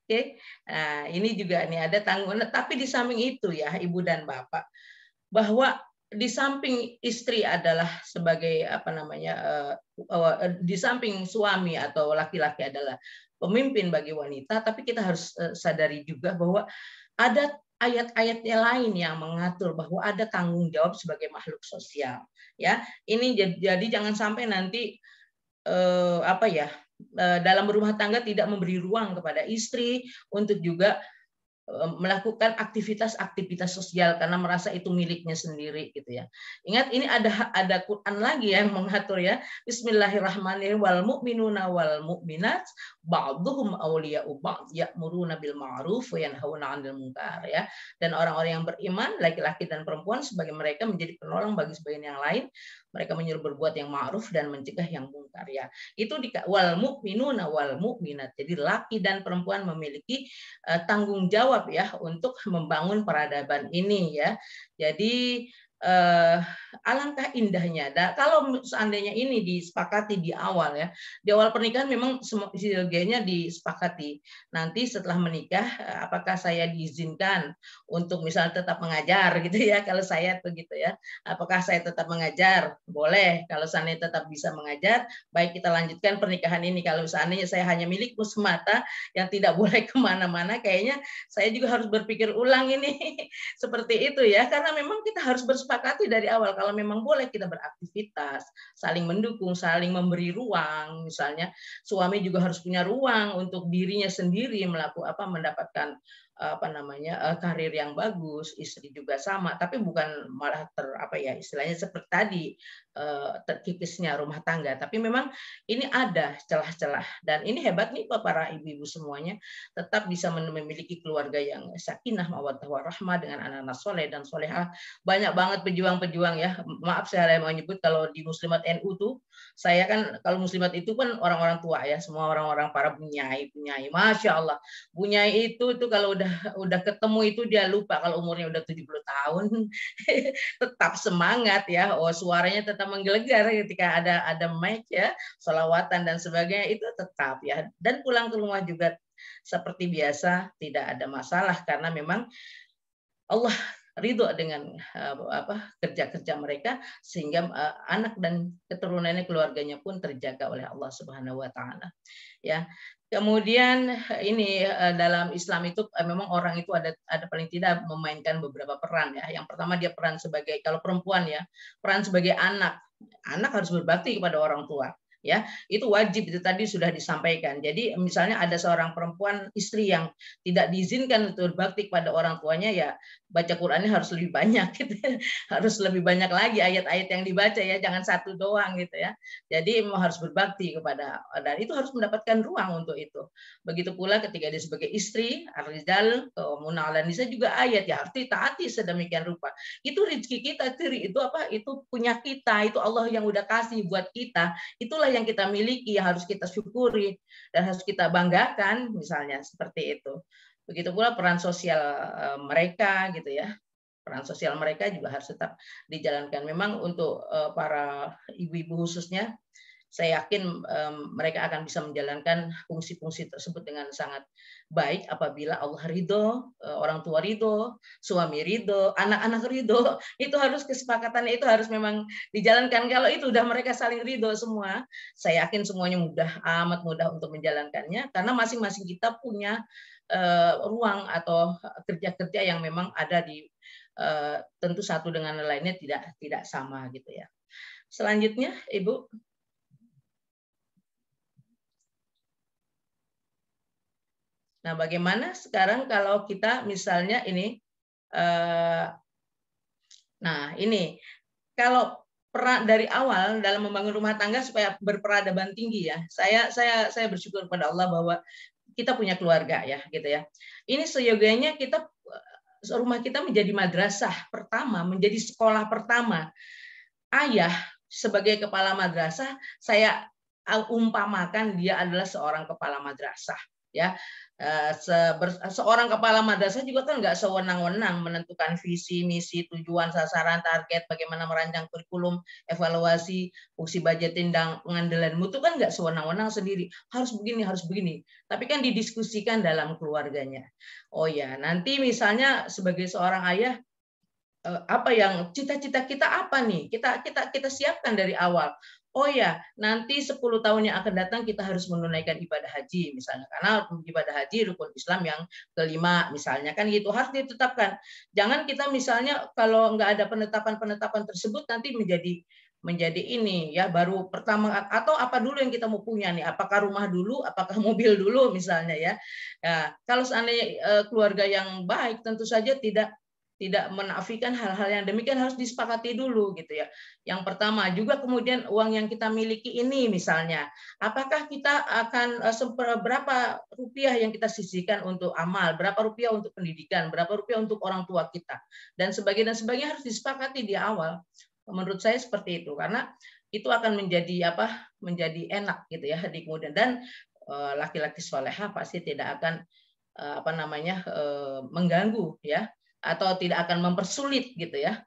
Oke. Nah, ini juga nih ada tanggungan, tapi di samping itu ya Ibu dan Bapak, bahwa di samping istri adalah sebagai apa namanya, di samping suami atau laki-laki adalah pemimpin bagi wanita, tapi kita harus sadari juga bahwa ada ayat-ayatnya lain yang mengatur bahwa ada tanggung jawab sebagai makhluk sosial. Ya, ini jadi jangan sampai nanti apa ya, dalam berumah tangga tidak memberi ruang kepada istri untuk juga melakukan aktivitas-aktivitas sosial karena merasa itu miliknya sendiri gitu ya. Ingat ini ada Quran lagi yang mengatur ya. Bismillahirrahmanirrahim, wal mu'minuna wal mu'minat ba'dhuhum awliya'u ba'd ya'muruna bil ma'ruf wa yanhauna 'anil munkar ya. Dan orang-orang yang beriman laki-laki dan perempuan sebagai mereka menjadi penolong bagi sebagian yang lain. Mereka menyuruh berbuat yang ma'ruf dan mencegah yang munkar ya. Itu di wal mu'minuna wal mu'minat. Jadi laki dan perempuan memiliki tanggung jawab ya untuk membangun peradaban ini ya. Jadi alangkah indahnya. Kalau seandainya ini disepakati di awal ya, di awal pernikahan memang seyogianya disepakati. Nanti setelah menikah, apakah saya diizinkan untuk misalnya tetap mengajar gitu ya? Kalau saya tuh gitu ya, apakah saya tetap mengajar? Boleh. Kalau seandainya tetap bisa mengajar, baik kita lanjutkan pernikahan ini. Kalau seandainya saya hanya milikmu semata yang tidak boleh kemana-mana, kayaknya saya juga harus berpikir ulang ini seperti itu ya, karena memang kita harus bersepakati dari awal kalau memang boleh kita beraktivitas, saling mendukung, saling memberi ruang. Misalnya suami juga harus punya ruang untuk dirinya sendiri mendapatkan apa namanya karir yang bagus, istri juga sama, tapi bukan malah istilahnya seperti tadi terkikisnya rumah tangga, tapi memang ini ada celah-celah dan ini hebat nih para ibu-ibu semuanya tetap bisa memiliki keluarga yang sakinah mawaddah warahmah dengan anak-anak soleh dan solehah. Banyak banget pejuang-pejuang ya, maaf saya mau nyebut kalau di Muslimat NU tuh, saya kan kalau Muslimat itu kan orang-orang tua ya, semua orang-orang para bunyai, masya Allah, bunyai itu kalau udah ketemu itu dia lupa kalau umurnya udah 70 tahun tetap semangat ya, suaranya tetap menggelegar ketika ada mic ya, sholawatan dan sebagainya itu tetap ya, dan pulang ke rumah juga seperti biasa, tidak ada masalah karena memang Allah ridho dengan kerja-kerja mereka sehingga anak dan keturunannya, keluarganya pun terjaga oleh Allah Subhanahu wa taala. Ya. Kemudian ini dalam Islam itu memang orang itu ada paling tidak memainkan beberapa peran ya. Yang pertama dia peran sebagai, kalau perempuan ya, peran sebagai anak. Anak harus berbakti kepada orang tua. Ya, itu wajib, itu tadi sudah disampaikan. Jadi misalnya ada seorang perempuan istri yang tidak diizinkan untuk berbakti kepada orang tuanya, ya baca Qur'annya harus lebih banyak gitu. Harus lebih banyak lagi ayat-ayat yang dibaca ya, jangan satu doang gitu ya. Jadi harus berbakti kepada, dan itu harus mendapatkan ruang untuk itu. Begitu pula ketika dia sebagai istri, ar-rijal qawwamuna 'alan nisa juga ayat ya, arti taati sedemikian rupa. Itu rezeki kita, itu punya kita, itu Allah yang udah kasih buat kita. Itulah yang kita miliki, yang harus kita syukuri dan harus kita banggakan, misalnya seperti itu. Begitu pula peran sosial mereka gitu ya. Peran sosial mereka juga harus tetap dijalankan. Memang untuk para ibu-ibu khususnya, saya yakin mereka akan bisa menjalankan fungsi-fungsi tersebut dengan sangat baik apabila Allah ridho, orang tua ridho, suami ridho, anak-anak ridho. Itu harus kesepakatannya, itu harus memang dijalankan. Kalau itu udah mereka saling ridho semua, saya yakin semuanya amat mudah untuk menjalankannya, karena masing-masing kita punya ruang atau kerja-kerja yang memang ada di tentu satu dengan lainnya tidak sama gitu ya. Selanjutnya, Ibu. Nah, bagaimana sekarang kalau kita misalnya ini, nah ini kalau peran dari awal dalam membangun rumah tangga supaya berperadaban tinggi ya, saya bersyukur pada Allah bahwa kita punya keluarga ya, gitu ya. Ini seyogianya kita rumah kita menjadi madrasah pertama, menjadi sekolah pertama. Ayah sebagai kepala madrasah, saya umpamakan dia adalah seorang kepala madrasah ya. Seorang kepala madrasah juga kan nggak sewenang-wenang menentukan visi, misi, tujuan, sasaran, target, bagaimana merancang kurikulum, evaluasi, fungsi budgeting, dan pengandalan mutu, kan nggak sewenang-wenang sendiri. Harus begini, harus begini. Tapi kan didiskusikan dalam keluarganya. Oh ya, nanti misalnya sebagai seorang ayah, apa yang cita-cita kita apa nih? Kita siapkan dari awal. Oh ya, nanti 10 tahun yang akan datang kita harus menunaikan ibadah haji misalnya. Karena ibadah haji rukun Islam yang kelima misalnya kan gitu harus ditetapkan. Jangan kita misalnya kalau nggak ada penetapan-penetapan tersebut nanti menjadi ini ya baru pertama atau apa dulu yang kita mau punya nih, apakah rumah dulu, apakah mobil dulu misalnya ya. Ya kalau seandainya keluarga yang baik tentu saja tidak menafikan hal-hal yang demikian harus disepakati dulu gitu ya. Yang pertama juga kemudian uang yang kita miliki ini misalnya, apakah kita akan berapa rupiah yang kita sisihkan untuk amal, berapa rupiah untuk pendidikan, berapa rupiah untuk orang tua kita, dan sebagainya harus disepakati di awal. Menurut saya seperti itu karena itu akan menjadi enak gitu ya di kemudian dan laki-laki soleha pasti tidak akan mengganggu ya atau tidak akan mempersulit gitu ya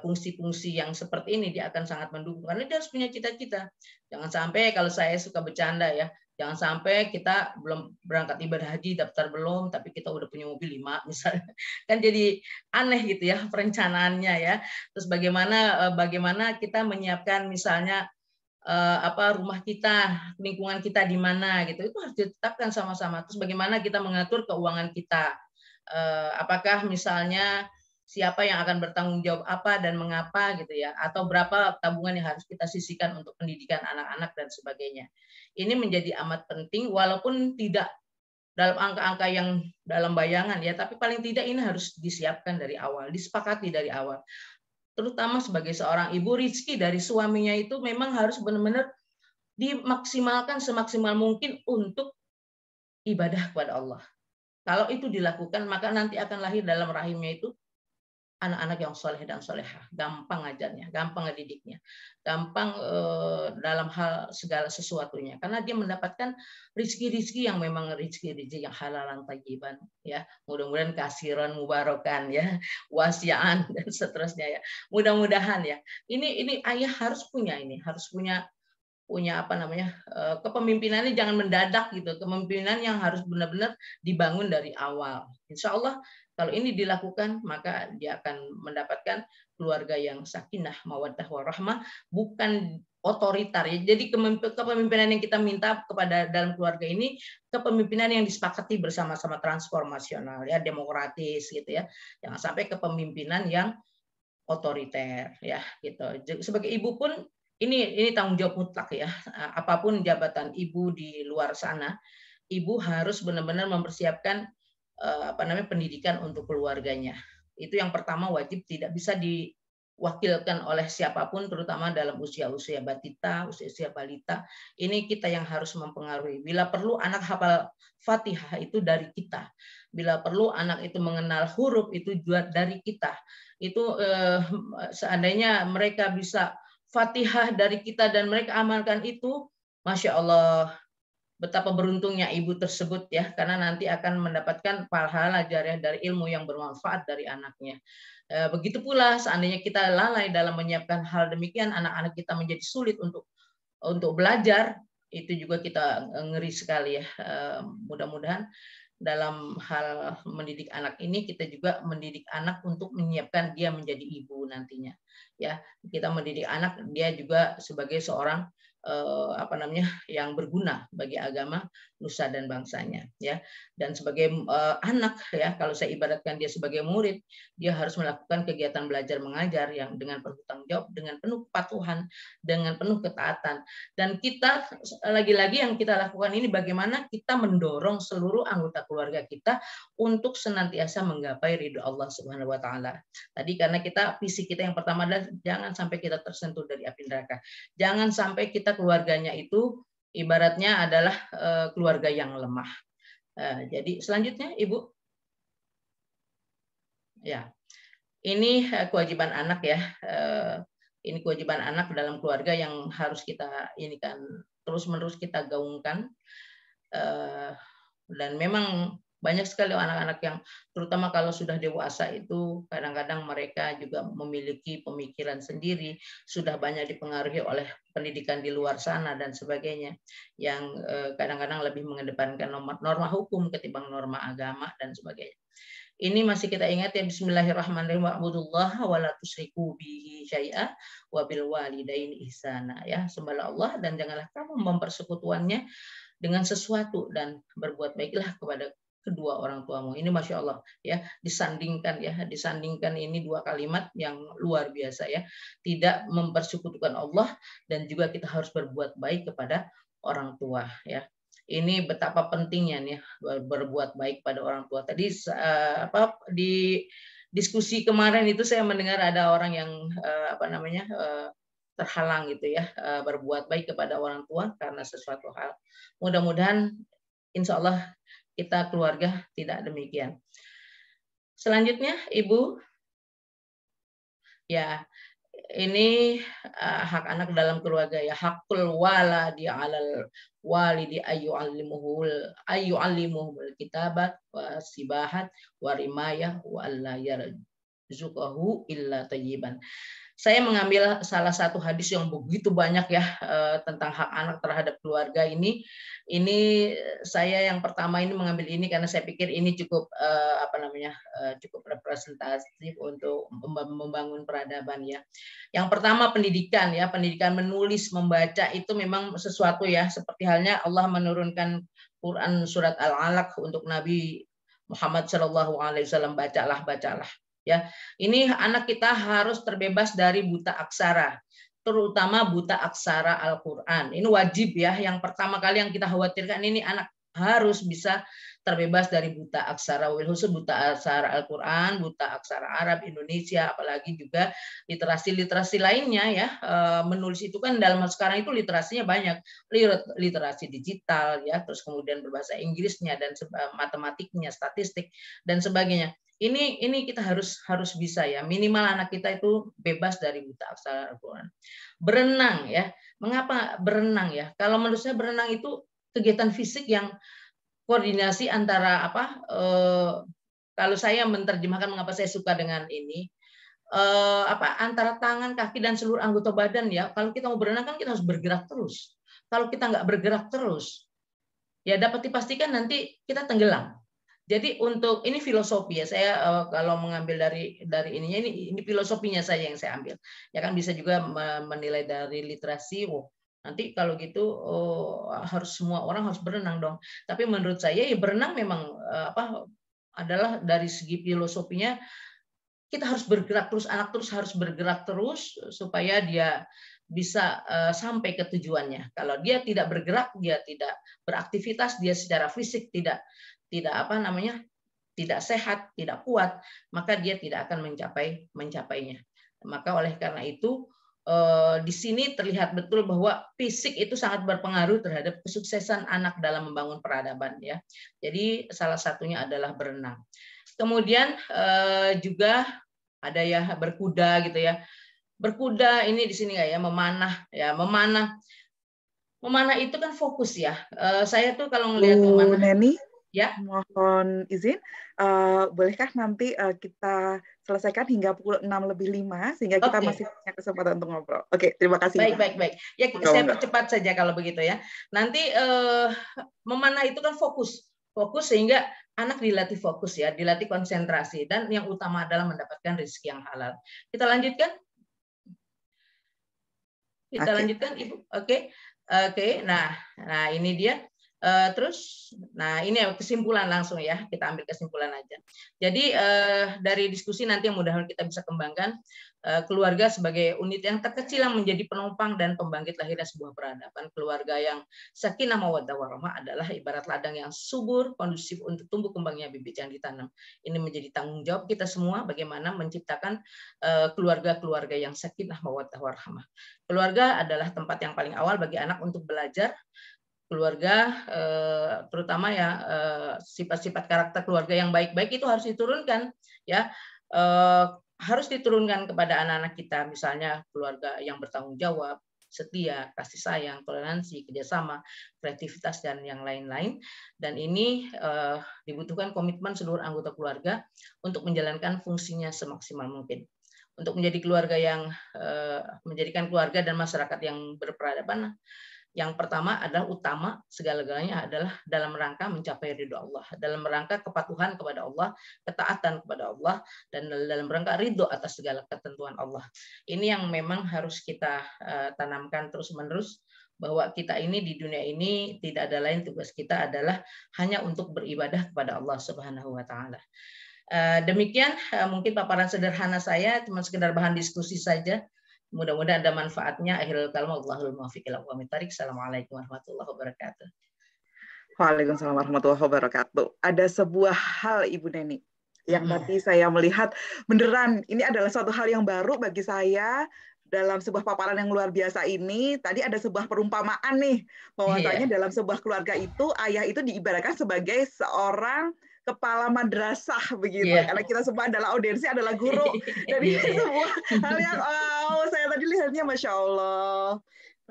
fungsi-fungsi yang seperti ini dia akan sangat mendukung karena dia harus punya cita-cita. Jangan sampai kalau saya suka bercanda ya, jangan sampai kita belum berangkat ibadah haji daftar belum tapi kita udah punya mobil 5 misalnya kan jadi aneh gitu ya perencanaannya ya. Terus bagaimana kita menyiapkan misalnya rumah kita, lingkungan kita di mana gitu itu harus ditetapkan sama-sama. Terus bagaimana kita mengatur keuangan kita, apakah misalnya siapa yang akan bertanggung jawab apa dan mengapa gitu ya, atau berapa tabungan yang harus kita sisihkan untuk pendidikan anak-anak dan sebagainya. Ini menjadi amat penting walaupun tidak dalam angka-angka yang dalam bayangan ya, tapi paling tidak ini harus disiapkan dari awal, disepakati dari awal. Terutama sebagai seorang ibu, rezeki dari suaminya itu memang harus benar-benar dimaksimalkan semaksimal mungkin untuk ibadah kepada Allah. Kalau itu dilakukan, maka nanti akan lahir dalam rahimnya itu anak-anak yang soleh dan solehah. Gampang ngajarnya, gampang ngedidiknya, gampang dalam hal segala sesuatunya. Karena dia mendapatkan rizki-rizki yang memang rizki-rizki yang halalan tayyiban. Ya, mudah-mudahan kasiran mubarokan ya, wasiaan dan seterusnya ya. Mudah-mudahan ya. Ini ayah harus punya kepemimpinannya jangan mendadak gitu, kepemimpinan yang harus benar-benar dibangun dari awal. Insya Allah kalau ini dilakukan maka dia akan mendapatkan keluarga yang sakinah mawaddah warahmah, bukan otoriter ya. Jadi kepemimpinan yang kita minta kepada dalam keluarga ini kepemimpinan yang disepakati bersama-sama, transformasional ya, demokratis gitu ya. Jangan sampai kepemimpinan yang otoriter ya gitu. Sebagai ibu pun ini tanggung jawab mutlak ya. Apapun jabatan ibu di luar sana, ibu harus benar-benar mempersiapkan pendidikan untuk keluarganya. Itu yang pertama wajib, tidak bisa diwakilkan oleh siapapun, terutama dalam usia-usia batita, usia-usia balita. Ini kita yang harus mempengaruhi. Bila perlu anak hafal Fatihah itu dari kita. Bila perlu anak itu mengenal huruf itu juga dari kita. Itu seandainya mereka bisa Fatihah dari kita dan mereka amalkan itu, Masya Allah, betapa beruntungnya ibu tersebut ya, karena nanti akan mendapatkan pahala jariah dari ilmu yang bermanfaat dari anaknya. Begitu pula seandainya kita lalai dalam menyiapkan hal demikian, anak-anak kita menjadi sulit untuk belajar, itu juga kita ngeri sekali ya. Mudah-mudahan dalam hal mendidik anak ini kita juga mendidik anak untuk menyiapkan dia menjadi ibu nantinya ya. Kita mendidik anak dia juga sebagai seorang yang berguna bagi agama nusa dan bangsanya ya. Dan sebagai anak ya, kalau saya ibaratkan dia sebagai murid, dia harus melakukan kegiatan belajar mengajar yang dengan penuh tanggung jawab, dengan penuh kepatuhan, dengan penuh ketaatan. Dan kita lagi-lagi yang kita lakukan ini bagaimana kita mendorong seluruh anggota keluarga kita untuk senantiasa menggapai ridho Allah Subhanahu wa taala. Tadi karena visi kita yang pertama adalah jangan sampai kita tersentuh dari api neraka. Jangan sampai kita keluarganya itu ibaratnya adalah keluarga yang lemah. Jadi selanjutnya Ibu. Ya. Ini kewajiban anak ya. Ini kewajiban anak dalam keluarga yang harus kita terus-menerus kita gaungkan. Dan memang Banyak sekali anak-anak yang terutama kalau sudah dewasa itu kadang-kadang mereka juga memiliki pemikiran sendiri, sudah banyak dipengaruhi oleh pendidikan di luar sana dan sebagainya, yang kadang-kadang lebih mengedepankan norma hukum ketimbang norma agama dan sebagainya. Ini masih kita ingat ya, bismillahirrahmanirrahim, wa'budullaha wa la tusyriku bihi syai'a wa bil walidaini ihsana, ya, sembahlah Allah dan janganlah kamu mempersekutuannya dengan sesuatu dan berbuat baiklah kepada kedua orang tuamu. Ini Masya Allah ya, disandingkan ini dua kalimat yang luar biasa ya. Tidak mempersekutukan Allah dan juga kita harus berbuat baik kepada orang tua ya. Ini betapa pentingnya nih berbuat baik pada orang tua. Tadi di diskusi kemarin itu saya mendengar ada orang yang terhalang gitu ya, berbuat baik kepada orang tua karena sesuatu hal. Mudah-mudahan insya Allah kita keluarga tidak demikian. Selanjutnya Ibu, ya ini hak anak dalam keluarga ya, hakul waladi alal walidi ayyu'allimuhul kitabat wa sibahat wa rimayah wa alla yarzuqahu illa tayyiban. Saya mengambil salah satu hadis yang begitu banyak ya tentang hak anak terhadap keluarga ini. Ini saya yang pertama ini mengambil ini karena saya pikir ini cukup cukup representatif untuk membangun peradaban ya. Yang pertama pendidikan ya, pendidikan menulis, membaca itu memang sesuatu ya, seperti halnya Allah menurunkan Quran surat Al-Alaq untuk Nabi Muhammad SAW, bacalah. Ya, ini anak kita harus terbebas dari buta aksara, terutama buta aksara Al-Quran. Ini wajib ya. Yang pertama kali yang kita khawatirkan ini anak harus bisa terbebas dari buta aksara, khusus buta aksara Al-Quran, buta aksara Arab Indonesia, apalagi juga literasi lainnya ya. Menulis itu kan dalam sekarang itu literasinya banyak, literasi digital ya, terus kemudian berbahasa Inggrisnya dan matematiknya, statistik dan sebagainya. Ini kita harus bisa ya, minimal anak kita itu bebas dari buta aksara Al-Quran. Berenang ya, mengapa berenang ya? Kalau menurut saya berenang itu kegiatan fisik yang koordinasi antara kalau saya menerjemahkan mengapa saya suka dengan ini, antara tangan, kaki dan seluruh anggota badan ya. Kalau kita mau berenang kan kita harus bergerak terus. Kalau kita nggak bergerak terus, ya dapat dipastikan nanti kita tenggelam. Jadi untuk ini filosofi ya, saya kalau mengambil dari ininya ini filosofinya saya yang saya ambil. Ya kan bisa juga menilai dari literasi. Nanti kalau gitu harus semua orang harus berenang dong. Tapi menurut saya ya berenang memang adalah dari segi filosofinya kita harus bergerak terus, anak terus harus bergerak terus supaya dia bisa sampai ke tujuannya. Kalau dia tidak bergerak, dia tidak beraktivitas, dia secara fisik tidak tidak sehat, tidak kuat, maka dia tidak akan mencapainya. Maka oleh karena itu di sini terlihat betul bahwa fisik itu sangat berpengaruh terhadap kesuksesan anak dalam membangun peradaban ya. Jadi salah satunya adalah berenang. Kemudian juga ada ya berkuda gitu ya. Berkuda ini di sini nggak ya, memanah ya, memanah itu kan fokus ya. Saya tuh kalau ngelihat memanah Neni, ya, mohon izin, bolehkah nanti kita selesaikan hingga pukul 6:05 sehingga kita masih punya kesempatan untuk ngobrol. Oke, terima kasih. Baik. Ya, saya percepat saja kalau begitu ya. Nanti memanah itu kan fokus sehingga anak dilatih fokus ya, dilatih konsentrasi dan yang utama adalah mendapatkan rezeki yang halal. Kita lanjutkan? Lanjutkan, Ibu. Oke. Nah ini dia. Terus, nah ini kesimpulan langsung ya, kita ambil kesimpulan aja. Jadi dari diskusi nanti yang mudah-mudahan kita bisa kembangkan, keluarga sebagai unit yang terkecil yang menjadi penopang dan pembangkit lahirnya sebuah peradaban. Keluarga yang sakinah mawaddah warahmah adalah ibarat ladang yang subur, kondusif untuk tumbuh kembangnya bibit yang ditanam. Ini menjadi tanggung jawab kita semua bagaimana menciptakan keluarga-keluarga yang sakinah mawaddah warahmah. Keluarga adalah tempat yang paling awal bagi anak untuk belajar. Keluarga terutama ya sifat-sifat karakter keluarga yang baik-baik itu harus diturunkan ya, harus diturunkan kepada anak-anak kita, misalnya keluarga yang bertanggung jawab, setia, kasih sayang, toleransi, kerjasama, kreativitas, dan yang lain-lain. Dan ini dibutuhkan komitmen seluruh anggota keluarga untuk menjalankan fungsinya semaksimal mungkin. Untuk menjadi keluarga yang menjadikan keluarga dan masyarakat yang berperadaban, yang pertama adalah utama segala-galanya adalah dalam rangka mencapai ridho Allah, dalam rangka kepatuhan kepada Allah, ketaatan kepada Allah, dan dalam rangka ridho atas segala ketentuan Allah. Ini yang memang harus kita tanamkan terus-menerus, bahwa kita ini di dunia ini tidak ada lain, tugas kita adalah hanya untuk beribadah kepada Allah Subhanahu wa Ta'ala. Demikian mungkin paparan sederhana saya, cuma sekedar bahan diskusi saja. Mudah-mudahan ada manfaatnya. Akhirul kalam, Allahul muwaffiq ila aqwamit thariq. Assalamualaikum warahmatullahi wabarakatuh. Waalaikumsalam warahmatullahi wabarakatuh. Ada sebuah hal Ibu Neni yang tadi saya melihat beneran ini adalah suatu hal yang baru bagi saya dalam sebuah paparan yang luar biasa ini. Tadi ada sebuah perumpamaan nih, bahwasanya dalam sebuah keluarga itu ayah itu diibaratkan sebagai seorang kepala madrasah begitu, karena kita semua adalah audiensi, adalah guru. Jadi sebuah hal yang saya tadi lihatnya Masya Allah.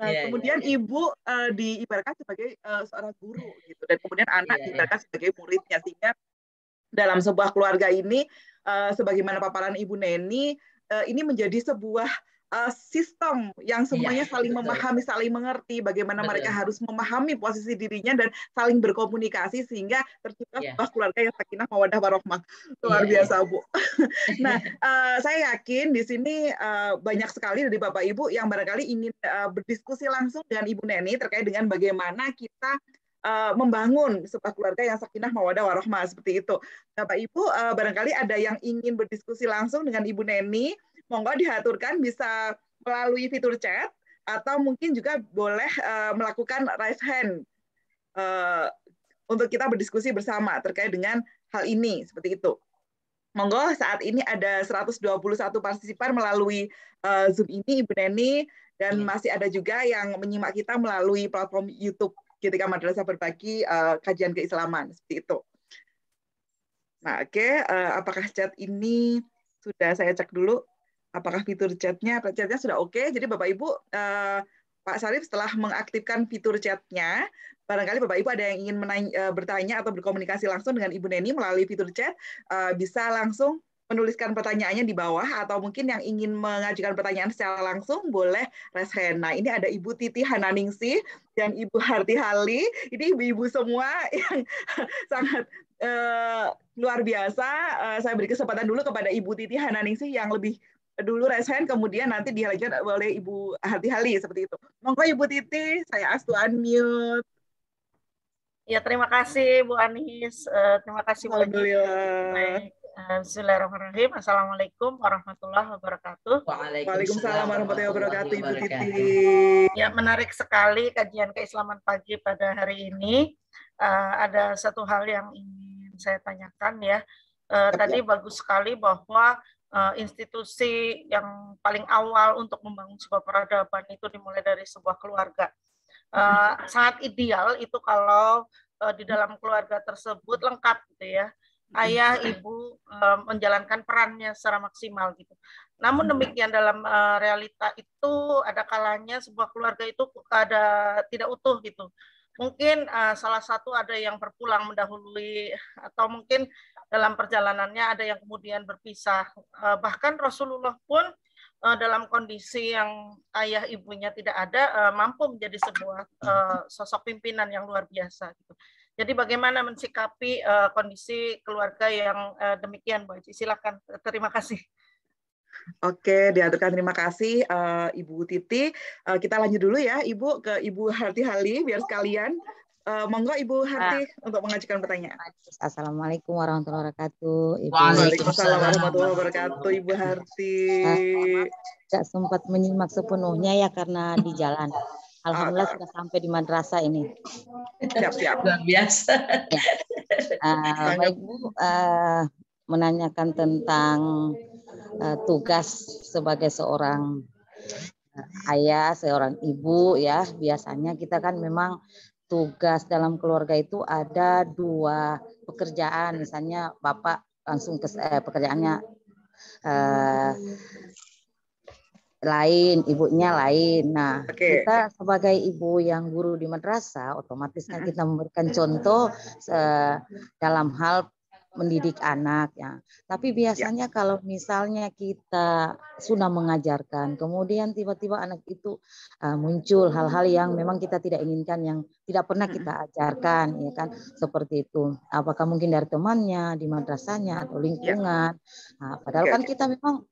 Nah, kemudian ibu diibaratkan sebagai seorang guru gitu, dan kemudian anak diibaratkan sebagai muridnya, sehingga dalam sebuah keluarga ini, sebagaimana paparan Ibu Neni, ini menjadi sebuah sistem yang semuanya saling memahami, saling mengerti bagaimana mereka harus memahami posisi dirinya dan saling berkomunikasi sehingga tercipta sebuah keluarga yang sakinah mawaddah warahmah. Luar biasa, Bu. Nah, saya yakin di sini banyak sekali dari Bapak Ibu yang barangkali ingin berdiskusi langsung dengan Ibu Neni terkait dengan bagaimana kita membangun sebuah keluarga yang sakinah mawaddah warahmah seperti itu. Bapak Ibu barangkali ada yang ingin berdiskusi langsung dengan Ibu Neni, monggo diaturkan bisa melalui fitur chat atau mungkin juga boleh melakukan raise hand untuk kita berdiskusi bersama terkait dengan hal ini seperti itu. Monggo, saat ini ada 121 partisipan melalui Zoom ini Ibu Neni, dan masih ada juga yang menyimak kita melalui platform YouTube Ketika Madrasah Berbagi Kajian Keislaman seperti itu. Nah, oke, apakah chat ini sudah saya cek dulu? Apakah fitur chatnya sudah oke? Jadi Bapak Ibu, Pak Syarif setelah mengaktifkan fitur chatnya, barangkali Bapak Ibu ada yang ingin bertanya atau berkomunikasi langsung dengan Ibu Neni melalui fitur chat, bisa langsung menuliskan pertanyaannya di bawah, atau mungkin yang ingin mengajukan pertanyaan secara langsung boleh raise hand. Nah, ini ada Ibu Titi Hananingsih dan Ibu Harti Hali. Ini ibu-ibu semua yang sangat luar biasa. Saya beri kesempatan dulu kepada Ibu Titi Hananingsih yang lebih dulu raise hand, kemudian nanti dilanjutkan oleh Ibu Harti Hali seperti itu. Monggo Ibu Titi, saya ask to unmute. Ya, terima kasih Bu Anis. Terima kasih Bu Anis. Baik. Bismillahirrahmanirrahim. Assalamualaikum warahmatullahi wabarakatuh. Waalaikumsalam warahmatullahi wabarakatuh, Ibu Titi. Ya, menarik sekali kajian keislaman pagi pada hari ini. Ada satu hal yang ingin saya tanyakan ya. Tadi bagus sekali bahwa institusi yang paling awal untuk membangun sebuah peradaban itu dimulai dari sebuah keluarga. Sangat ideal itu kalau di dalam keluarga tersebut lengkap gitu ya. Ayah, ibu menjalankan perannya secara maksimal gitu. Namun demikian dalam realita itu ada kalanya sebuah keluarga itu tidak utuh gitu. Mungkin salah satu ada yang berpulang mendahului, atau mungkin dalam perjalanannya ada yang kemudian berpisah. Bahkan Rasulullah pun dalam kondisi yang ayah ibunya tidak ada, mampu menjadi sebuah sosok pimpinan yang luar biasa gitu. Jadi bagaimana mensikapi kondisi keluarga yang demikian, Bu Haji? Silakan. Terima kasih. Oke, diaturkan, terima kasih Ibu Titi. Kita lanjut dulu ya Ibu ke Ibu Harti Hali biar sekalian. Monggo Ibu Harti untuk mengajukan pertanyaan. Assalamualaikum warahmatullahi wabarakatuh. Waalaikumsalam warahmatullahi wabarakatuh, Ibu Harti. Tidak sempat menyimak sepenuhnya ya karena di jalan. Alhamdulillah sudah sampai di madrasah ini. Siap-siap. Luar biasa. Ya. Baik Bu, menanyakan tentang tugas sebagai seorang ayah, seorang ibu ya. Biasanya kita kan memang tugas dalam keluarga itu ada 2 pekerjaan. Misalnya Bapak langsung ke pekerjaannya lain, ibunya lain. Nah, Oke. kita sebagai ibu yang guru di madrasah, otomatis kan kita memberikan contoh dalam hal mendidik anak ya. Tapi biasanya kalau misalnya kita sudah mengajarkan, kemudian tiba-tiba anak itu muncul hal-hal yang memang kita tidak inginkan, yang tidak pernah kita ajarkan, ya kan, seperti itu. Apakah mungkin dari temannya, di madrasahnya atau lingkungan. Nah, padahal kan kita memang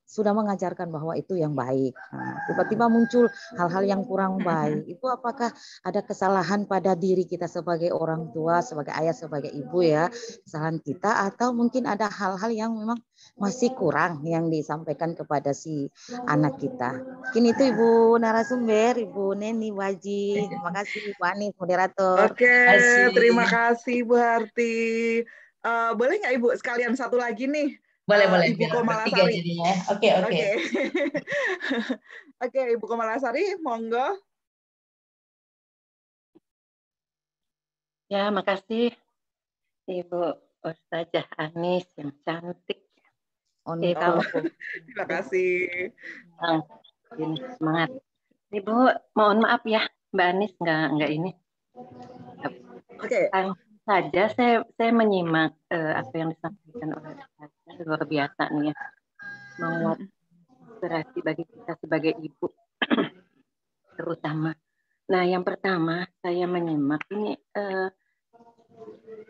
sudah mengajarkan bahwa itu yang baik. Nah, tiba-tiba muncul hal-hal yang kurang baik. Itu apakah ada kesalahan pada diri kita sebagai orang tua, sebagai ayah, sebagai ibu ya, kesalahan kita, atau mungkin ada hal-hal yang memang masih kurang yang disampaikan kepada si anak kita. Mungkin itu Ibu narasumber, Ibu Neni Waji. Terima kasih Ibu Anis, moderator. Oke, terima kasih Bu Harti. Boleh nggak Ibu sekalian satu lagi nih? Boleh. Ibu Komalasari. Oke. Oke, Ibu Komalasari, monggo. Ya, makasih Ibu Ustazah Anis yang cantik. Terima kasih. Semangat. Ibu, mohon maaf ya, Mbak Anis nggak ini. Oke. Saja saya menyimak apa yang disampaikan oleh Ustazah, luar biasa nih ya. Menguat inspirasi bagi kita sebagai ibu terutama. Nah, yang pertama saya menyimak ini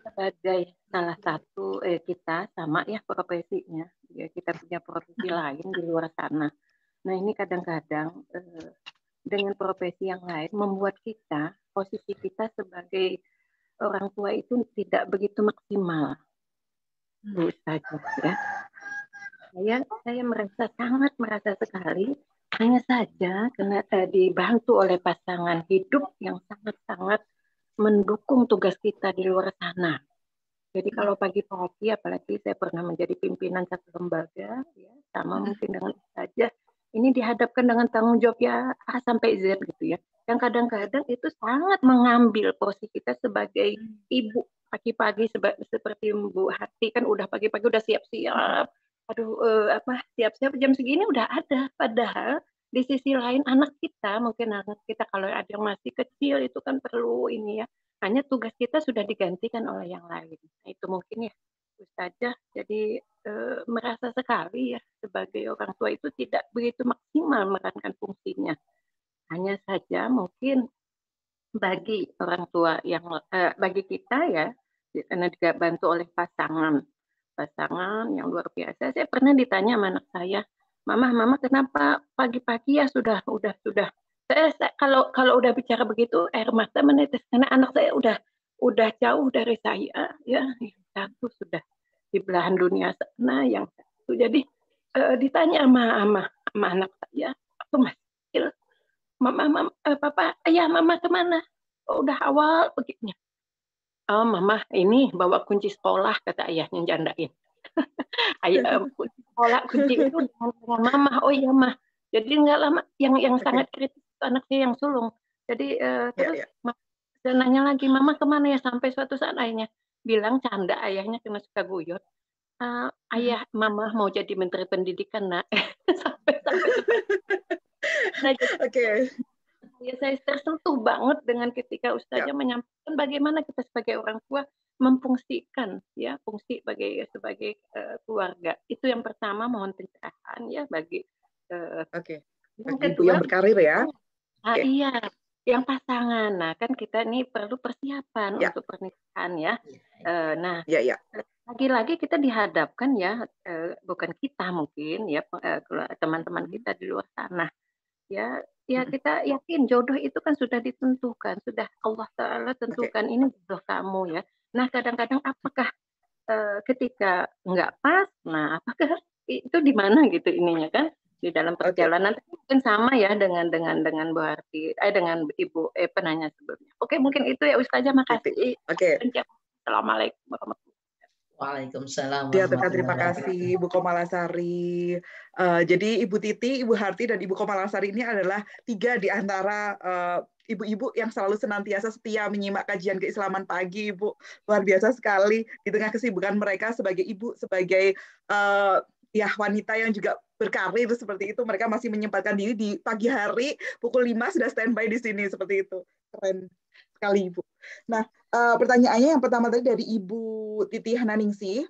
sebagai salah satu kita sama ya profesinya, ya, kita punya profesi lain di luar sana. Nah, ini kadang-kadang dengan profesi yang lain membuat kita, posisi kita sebagai orang tua itu tidak begitu maksimal, Bu Ustazah ya. Saya sangat merasa sekali, hanya saja karena dibantu oleh pasangan hidup yang sangat-sangat mendukung tugas kita di luar sana. Jadi kalau pagi-pagi, apalagi saya pernah menjadi pimpinan satu lembaga, ya, sama mungkin dengan saja, ini dihadapkan dengan tanggung jawab ya A sampai Z gitu ya. Yang kadang-kadang itu sangat mengambil posisi kita sebagai ibu. Pagi-pagi seperti Bu Harti kan udah pagi-pagi udah siap-siap. Aduh, siap-siap jam segini udah ada. Padahal di sisi lain anak kita, mungkin anak kita kalau ada yang masih kecil itu kan perlu ini ya. Hanya tugas kita sudah digantikan oleh yang lain. Nah, itu mungkin ya Ustazah. Jadi merasa sekali ya sebagai orang tua itu tidak begitu maksimal memerankan fungsinya. Hanya saja mungkin bagi orang tua yang bagi kita ya, karena dibantu oleh pasangan yang luar biasa. Saya pernah ditanya sama anak saya, Mama kenapa pagi-pagi ya sudah. Saya kalau udah bicara begitu air mata menetes karena anak saya udah jauh dari saya ya, satu sudah di belahan dunia sana, yang satu jadi ditanya sama anak saya, aku masih kecil, Papa, ayah Mama kemana? Oh, udah awal begini. Oh, Mama ini bawa kunci sekolah, kata ayahnya jandain. Ayah kunci sekolah, kunci itu dengan Mama. Oh iya Mah. Jadi nggak lama, yang sangat kritis anak saya yang sulung. Jadi terus saya nanya lagi, Mama kemana ya? Sampai suatu saat ayahnya bilang canda, ayahnya kena suka guyon. Ayah Mama mau jadi menteri pendidikan nak. sampai nah, ya, saya tersentuh banget dengan ketika Ustazah menyampaikan bagaimana kita sebagai orang tua memfungsikan ya fungsi sebagai keluarga. Itu yang pertama, mohon pencerahan ya bagi yang kedua yang berkarir ya. Iya, yang pasangan. Nah, kan kita ini perlu persiapan untuk pernikahan ya. Lagi-lagi kita dihadapkan ya, bukan kita mungkin ya, teman-teman kita di luar sana. Ya kita yakin jodoh itu kan sudah ditentukan, sudah Allah Ta'ala tentukan ini jodoh kamu ya. Nah, kadang-kadang apakah ketika nggak pas, nah apakah itu di mana gitu ininya kan di dalam perjalanan. Mungkin sama ya dengan Bu Harti, dengan Ibu penanya sebelumnya. Oke, mungkin itu ya Ustazah, makasih. Assalamualaikum warahmatullahi wabarakatuh. Waalaikumsalam. Terima kasih Ibu Komalasari. Jadi Ibu Titi, Ibu Harti, dan Ibu Komalasari ini adalah 3 di antara ibu-ibu yang selalu senantiasa setia menyimak kajian keislaman pagi, Ibu. Luar biasa sekali di tengah kesibukan mereka sebagai ibu, sebagai ya wanita yang juga berkarir seperti itu, mereka masih menyempatkan diri di pagi hari pukul 5 sudah standby di sini seperti itu. Keren sekali Ibu. Nah, pertanyaannya yang pertama tadi dari Ibu Titi Hananingsih.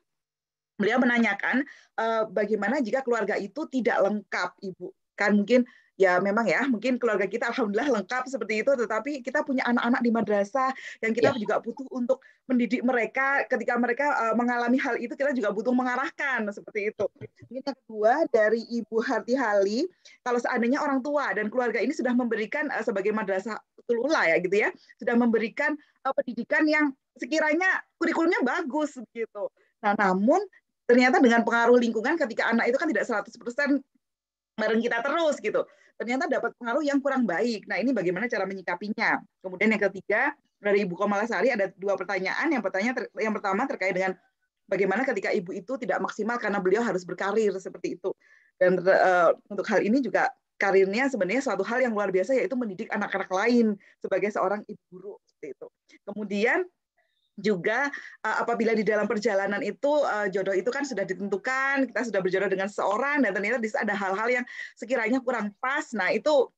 Beliau menanyakan bagaimana jika keluarga itu tidak lengkap, Ibu. Kan mungkin ya memang ya, mungkin keluarga kita alhamdulillah lengkap seperti itu, tetapi kita punya anak-anak di madrasah yang kita juga butuh untuk mendidik mereka. Ketika mereka mengalami hal itu, kita juga butuh mengarahkan seperti itu. Ini yang kedua dari Ibu Harti Hali, kalau seandainya orang tua dan keluarga ini sudah memberikan sebagai madrasah Tulula ya gitu ya, sudah memberikan pendidikan yang sekiranya kurikulumnya bagus gitu. Nah, namun ternyata dengan pengaruh lingkungan ketika anak itu kan tidak 100% bareng kita terus gitu. Ternyata dapat pengaruh yang kurang baik. Nah, ini bagaimana cara menyikapinya? Kemudian yang ketiga, dari Ibu Komalasari ada 2 pertanyaan. Yang pertama terkait dengan bagaimana ketika ibu itu tidak maksimal karena beliau harus berkarir seperti itu. Dan untuk hal ini juga karirnya sebenarnya suatu hal yang luar biasa, yaitu mendidik anak-anak lain sebagai seorang ibu guru seperti itu. Kemudian juga apabila di dalam perjalanan itu jodoh itu kan sudah ditentukan, kita sudah berjodoh dengan seseorang dan ternyata ada hal-hal yang sekiranya kurang pas. Nah, itu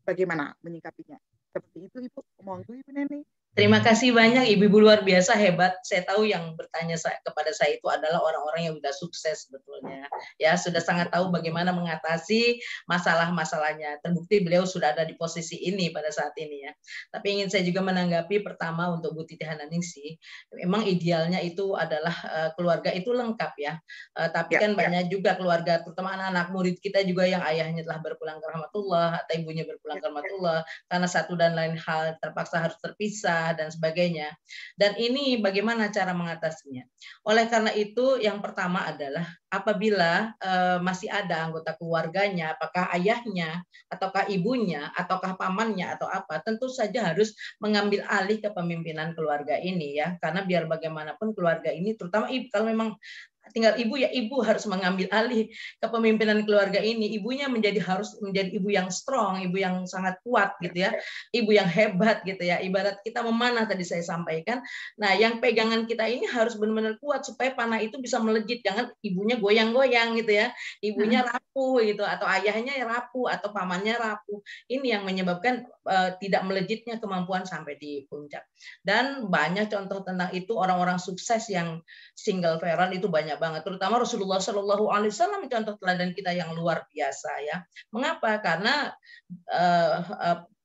bagaimana menyikapinya? Seperti itu Ibu. Monggo Ibu Neni. Terima kasih banyak Ibu-ibu, luar biasa, hebat. Saya tahu yang bertanya kepada saya itu adalah orang-orang yang sudah sukses sebetulnya. Ya, sudah sangat tahu bagaimana mengatasi masalah-masalahnya. Terbukti beliau sudah ada di posisi ini pada saat ini ya. Tapi ingin saya juga menanggapi pertama untuk Bu Titi Hananingsih. Memang idealnya itu adalah keluarga itu lengkap ya. Tapi kan banyak juga keluarga, terutama anak-anak murid kita juga yang ayahnya telah berpulang ke rahmatullah atau ibunya berpulang ke rahmatullah karena satu dan lain hal terpaksa harus terpisah dan sebagainya. Dan ini bagaimana cara mengatasinya? Oleh karena itu, yang pertama adalah apabila masih ada anggota keluarganya, apakah ayahnya, ataukah ibunya, ataukah pamannya, atau apa, tentu saja harus mengambil alih kepemimpinan keluarga ini ya, karena biar bagaimanapun keluarga ini, terutama ibu, kalau memang tinggal ibu ya ibu harus mengambil alih kepemimpinan keluarga ini. Ibunya harus menjadi ibu yang strong, ibu yang sangat kuat gitu ya, ibu yang hebat gitu ya. Ibarat kita memanah tadi saya sampaikan. Nah, yang pegangan kita ini harus benar-benar kuat supaya panah itu bisa melejit. Jangan ibunya goyang-goyang gitu ya, ibunya rapuh gitu, atau ayahnya rapuh, atau pamannya rapuh. Ini yang menyebabkan tidak melejitnya kemampuan sampai di puncak. Dan banyak contoh tentang itu, orang-orang sukses yang single parent itu banyak banget, terutama Rasulullah Shallallahu Alaihi Wasallam, contoh teladan kita yang luar biasa ya. Mengapa? Karena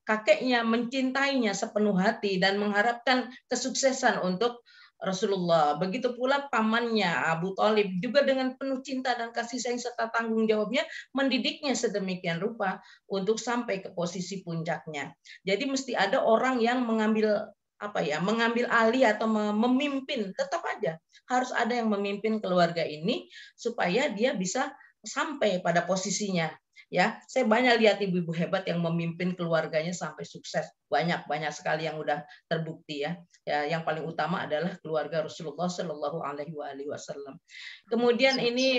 kakeknya mencintainya sepenuh hati dan mengharapkan kesuksesan untuk Rasulullah. Begitu pula pamannya Abu Thalib juga dengan penuh cinta dan kasih sayang serta tanggung jawabnya mendidiknya sedemikian rupa untuk sampai ke posisi puncaknya. Jadi mesti ada orang yang mengambil alih atau memimpin. Tetap aja harus ada yang memimpin keluarga ini supaya dia bisa sampai pada posisinya. Ya, saya banyak lihat ibu-ibu hebat yang memimpin keluarganya sampai sukses. Banyak sekali yang udah terbukti ya. Ya, yang paling utama adalah keluarga Rasulullah Shallallahu Alaihi Wasallam. Kemudian ini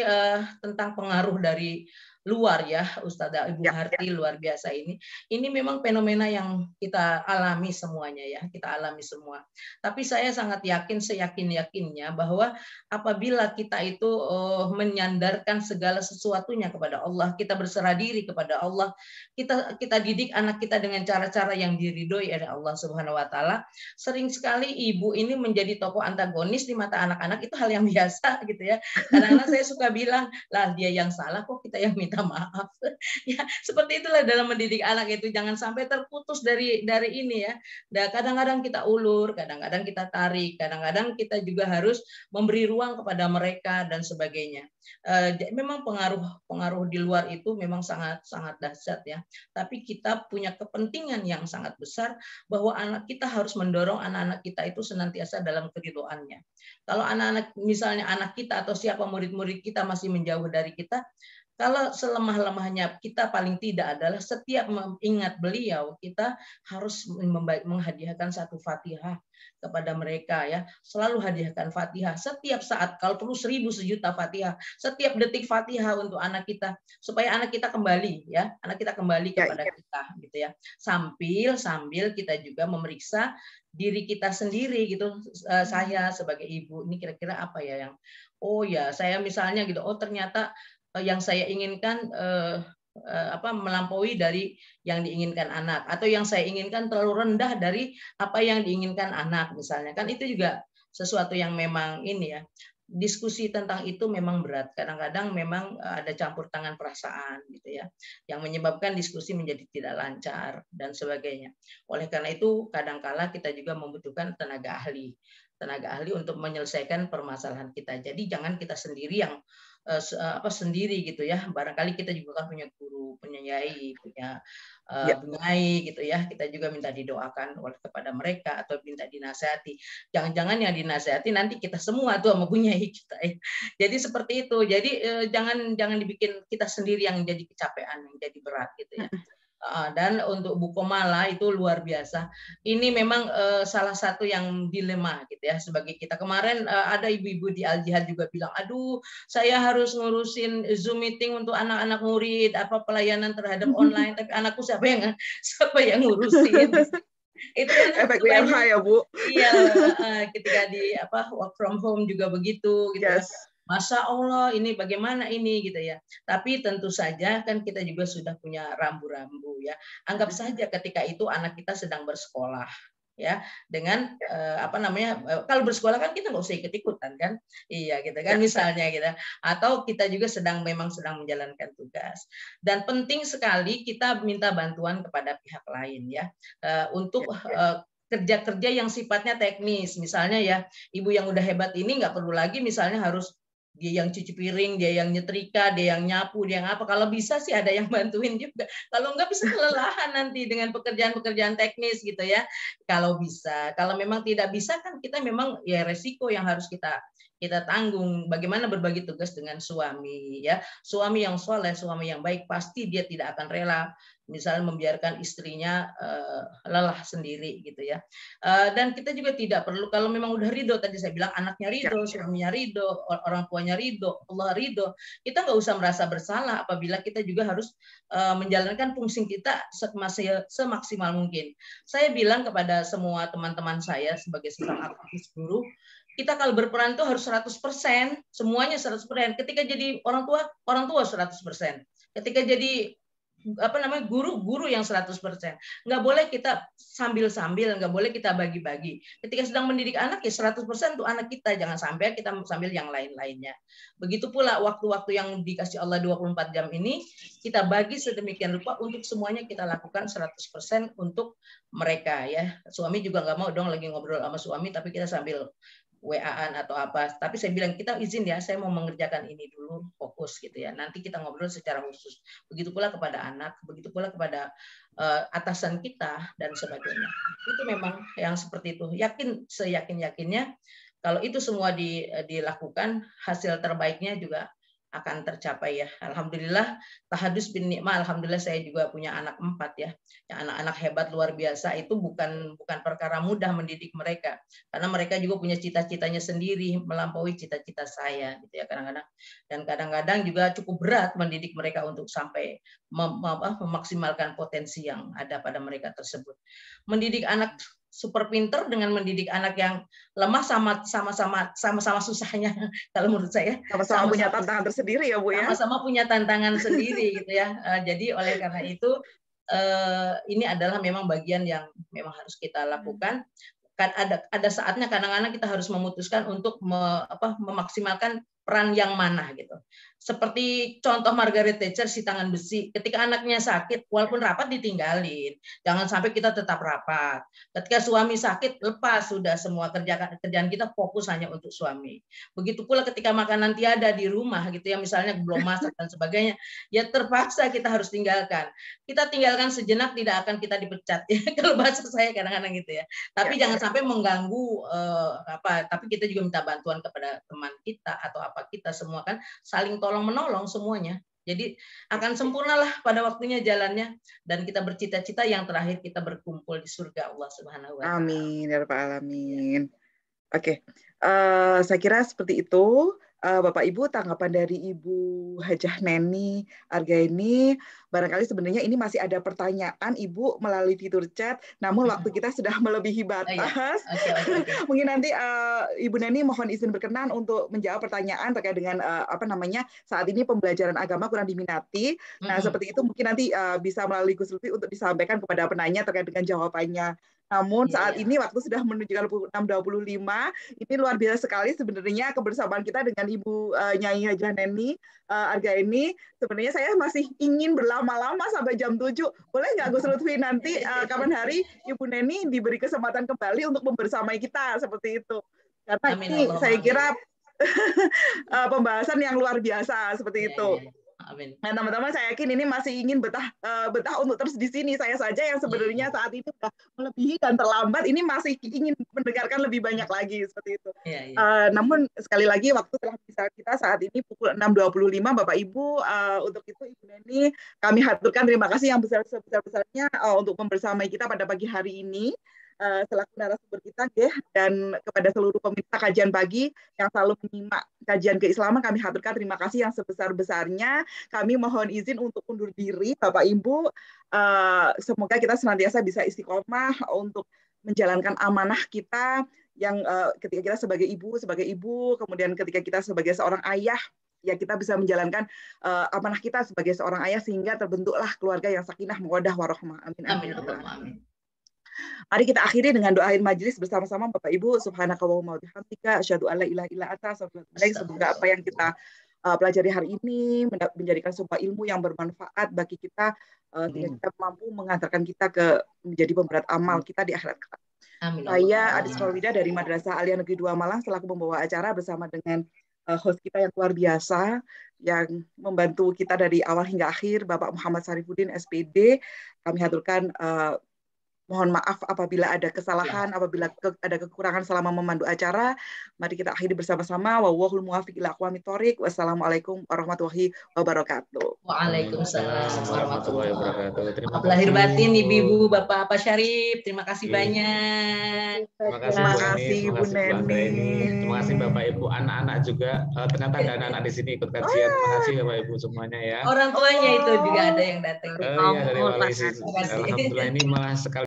tentang pengaruh dari luar ya, Ustazah Ibu Harti, luar biasa ini. Ini memang fenomena yang kita alami semuanya ya, kita alami semua. Tapi saya sangat yakin, seyakin-yakinnya bahwa apabila kita itu menyandarkan segala sesuatunya kepada Allah, kita berserah diri kepada Allah, kita didik anak kita dengan cara-cara yang diridhoi oleh Allah Subhanahu wa taala. Sering sekali ibu ini menjadi tokoh antagonis di mata anak-anak, itu hal yang biasa gitu ya. Kadang-kadang saya suka bilang, lah dia yang salah kok kita yang minta maaf. Ya, seperti itulah dalam mendidik anak itu, jangan sampai terputus dari ini ya. Dan kadang-kadang kita ulur, kadang-kadang kita tarik, kadang-kadang kita juga harus memberi ruang kepada mereka dan sebagainya. Memang pengaruh di luar itu memang sangat dahsyat ya. Tapi kita punya kepentingan yang sangat besar bahwa kita harus mendorong anak-anak kita itu senantiasa dalam keridhoannya. Kalau misalnya anak kita atau siapa murid-murid kita masih menjauh dari kita, kalau selemah-lemahnya kita paling tidak adalah setiap mengingat beliau, kita harus menghadiahkan satu Fatihah kepada mereka ya. Selalu hadiahkan Fatihah setiap saat, kalau perlu 1000 sejuta Fatihah, setiap detik Fatihah untuk anak kita supaya anak kita kembali ya, anak kita kembali kepada kita gitu ya. Sambil kita juga memeriksa diri kita sendiri gitu. Saya sebagai ibu ini kira-kira apa ya yang saya misalnya gitu, ternyata yang saya inginkan melampaui dari yang diinginkan anak, atau yang saya inginkan terlalu rendah dari apa yang diinginkan anak misalnya, kan itu juga sesuatu yang memang ini ya, diskusi tentang itu memang berat, kadang-kadang memang ada campur tangan perasaan gitu ya, yang menyebabkan diskusi menjadi tidak lancar dan sebagainya. Oleh karena itu kadang-kala kita juga membutuhkan tenaga ahli untuk menyelesaikan permasalahan kita. Jadi jangan kita sendiri yang sendiri gitu ya. Barangkali kita juga kan punya guru, punya yai, punya bunyai gitu ya. Kita juga minta didoakan oleh kepada mereka atau minta dinasihati. Jangan-jangan yang dinasihati nanti kita semua tuh sama bunyai kita ya. Jadi seperti itu. Jadi jangan dibikin kita sendiri yang jadi kecapean, yang jadi berat gitu ya. Dan untuk Bu Komala itu luar biasa. Ini memang salah satu yang dilema gitu ya sebagai kita. Kemarin ada ibu-ibu di Al Jihad juga bilang, aduh saya harus ngurusin Zoom meeting untuk anak-anak murid, apa pelayanan terhadap online, tapi anakku siapa yang ngurusin? Itu kan efek WFH ya Bu. Iya, ketika di work from home juga begitu gitu ya. Masya Allah, ini bagaimana ini gitu ya. Tapi tentu saja kan kita juga sudah punya rambu-rambu ya. Anggap saja ketika itu anak kita sedang bersekolah ya, dengan kalau bersekolah kan kita nggak usah ikut-ikutan kan, iya gitu kan misalnya gitu. Atau kita juga sedang menjalankan tugas. Dan penting sekali kita minta bantuan kepada pihak lain ya, untuk kerja-kerja yang sifatnya teknis, misalnya ya ibu yang udah hebat ini nggak perlu lagi misalnya harus dia yang cuci piring, dia yang nyetrika, dia yang nyapu, dia yang apa. Kalau bisa sih ada yang bantuin juga. Kalau enggak bisa kelelahan nanti dengan pekerjaan-pekerjaan teknis gitu ya. Kalau bisa, kalau memang tidak bisa kan kita memang ya resiko yang harus kita tanggung. Bagaimana berbagi tugas dengan suami ya. Suami yang soleh, suami yang baik pasti dia tidak akan rela misalnya membiarkan istrinya lelah sendiri gitu ya. Dan kita juga tidak perlu, kalau memang udah ridho, tadi saya bilang anaknya ridho, suaminya ridho, orang tuanya ridho, Allah ridho, kita nggak usah merasa bersalah apabila kita juga harus menjalankan fungsi kita semaksimal mungkin. Saya bilang kepada semua teman-teman saya sebagai seorang aktivis guru, kita kalau berperan itu harus 100%, semuanya 100%. Ketika jadi orang tua 100%. Ketika jadi guru yang 100%. Nggak boleh kita sambil-sambil, nggak boleh kita bagi-bagi. Ketika sedang mendidik anak ya 100% untuk anak kita, jangan sampai kita sambil yang lain-lainnya. Begitu pula waktu-waktu yang dikasih Allah 24 jam ini, kita bagi sedemikian rupa untuk semuanya kita lakukan 100% untuk mereka ya. Suami juga nggak mau dong lagi ngobrol sama suami tapi kita sambil WA-an atau apa. Tapi saya bilang kita izin ya, saya mau mengerjakan ini dulu, fokus gitu ya. Nanti kita ngobrol secara khusus. Begitu pula kepada anak, begitu pula kepada atasan kita dan sebagainya. Itu memang yang seperti itu. Seyakin-yakinnya kalau itu semua dilakukan, hasil terbaiknya juga akan tercapai ya. Alhamdulillah, tahadus bin nikmah, alhamdulillah saya juga punya anak 4 ya. Yang anak-anak hebat luar biasa, itu bukan perkara mudah mendidik mereka. Karena mereka juga punya cita-citanya sendiri, melampaui cita-cita saya gitu ya kadang-kadang. Dan kadang-kadang juga cukup berat mendidik mereka untuk sampai memaksimalkan potensi yang ada pada mereka tersebut. Mendidik anak super pinter dengan mendidik anak yang lemah sama-sama susahnya kalau menurut saya. Sama-sama punya tantangan tersendiri ya Bu ya. Sama-sama punya tantangan sendiri gitu ya. Jadi oleh karena itu ini adalah memang bagian yang memang harus kita lakukan. Kan ada saatnya kadang-kadang kita harus memutuskan untuk memaksimalkan peran yang mana gitu. Seperti contoh Margaret Thatcher si tangan besi, ketika anaknya sakit walaupun rapat ditinggalin, jangan sampai kita tetap rapat. Ketika suami sakit lepas sudah semua kerjaan kita fokus hanya untuk suami. Begitu pula ketika makanan tiada di rumah gitu ya, misalnya belum masak dan sebagainya, ya terpaksa kita harus tinggalkan. Kita tinggalkan sejenak, tidak akan kita dipecat ya kalau bahasa saya kadang-kadang gitu ya. Tapi jangan sampai mengganggu tapi kita juga minta bantuan kepada teman kita atau apa, kita semua kan saling tolong-menolong semuanya. Jadi akan sempurnalah pada waktunya jalannya, dan kita bercita-cita yang terakhir kita berkumpul di surga Allah Subhanahu wa taala. Amin ya rabbal alamin. Oke. Saya kira seperti itu Bapak Ibu, tanggapan dari Ibu Hajah Neni Argaini, barangkali sebenarnya ini masih ada pertanyaan Ibu melalui fitur chat, namun waktu kita sudah melebihi batas. Okay. Mungkin nanti Ibu Neni mohon izin berkenan untuk menjawab pertanyaan terkait dengan saat ini pembelajaran agama kurang diminati. Nah, seperti itu mungkin nanti bisa melalui Gus Lutfi untuk disampaikan kepada penanya terkait dengan jawabannya. Namun saat ini waktu sudah menunjukkan 6.25. Ini luar biasa sekali sebenarnya kebersamaan kita dengan Ibu Nyai Hajah Neni Argaini. Sebenarnya saya masih ingin berlama-lama sampai jam 7. Boleh nggak Gus Lutfi nanti kapan hari Ibu Neni diberi kesempatan kembali untuk membersamai kita seperti itu. Karena ini saya kira pembahasan yang luar biasa seperti itu. Amin. Nah, teman-teman, saya yakin ini masih ingin betah untuk terus di sini. Saya saja yang sebenarnya saat ini sudah melebihi dan terlambat, ini masih ingin mendengarkan lebih banyak lagi seperti itu. Namun sekali lagi waktu telah bisa kita saat ini pukul 6.25, Bapak Ibu. Untuk itu Ibu Neni, kami haturkan terima kasih yang besar-besarnya untuk membersamai kita pada pagi hari ini. Selaku narasumber kita dan kepada seluruh pemirsa kajian pagi yang selalu menyimak kajian keislaman, kami haturkan terima kasih yang sebesar-besarnya. Kami mohon izin untuk undur diri, Bapak Ibu. Semoga kita senantiasa bisa istiqomah untuk menjalankan amanah kita yang ketika kita sebagai ibu, kemudian ketika kita sebagai seorang ayah, ya kita bisa menjalankan amanah kita sebagai seorang ayah sehingga terbentuklah keluarga yang sakinah, mawaddah, warahmah. Amin. Amin. Mari kita akhiri dengan doain majelis bersama-sama Bapak Ibu. Subhanakallahumma wa bihamdika asyhadu an la ilaha illa anta astaghfiruka wa atubu ilaik. Semoga apa yang kita pelajari hari ini menjadikan sebuah ilmu yang bermanfaat bagi kita sehingga kita mampu mengantarkan kita menjadi pemberat amal kita di akhirat kelak. Saya Adis Falwida dari Madrasah Aliyah Negeri 2 Malang selaku pembawa acara bersama dengan host kita yang luar biasa yang membantu kita dari awal hingga akhir, Bapak Muhammad Sarifuddin SPD. Kami haturkan mohon maaf apabila ada kesalahan, apabila ada kekurangan selama memandu acara. Mari kita akhiri bersama-sama. Wallahul muwaffiq ila aqwamit thoriq. Wassalamualaikum warahmatullahi wabarakatuh. Waalaikumsalam warahmatullahi wabarakatuh. Terima kasih lahir batin Ibu, Bapak Syarif. Terima kasih banyak. Terima kasih Bu Neni. Terima kasih Bapak Ibu, anak-anak juga. Ternyata ada anak-anak di sini ikut kajian. Terima kasih Bapak Ibu semuanya ya. Orang tuanya itu juga ada yang datang. Iya, dari Malaysia. Alhamdulillah ini malah sekali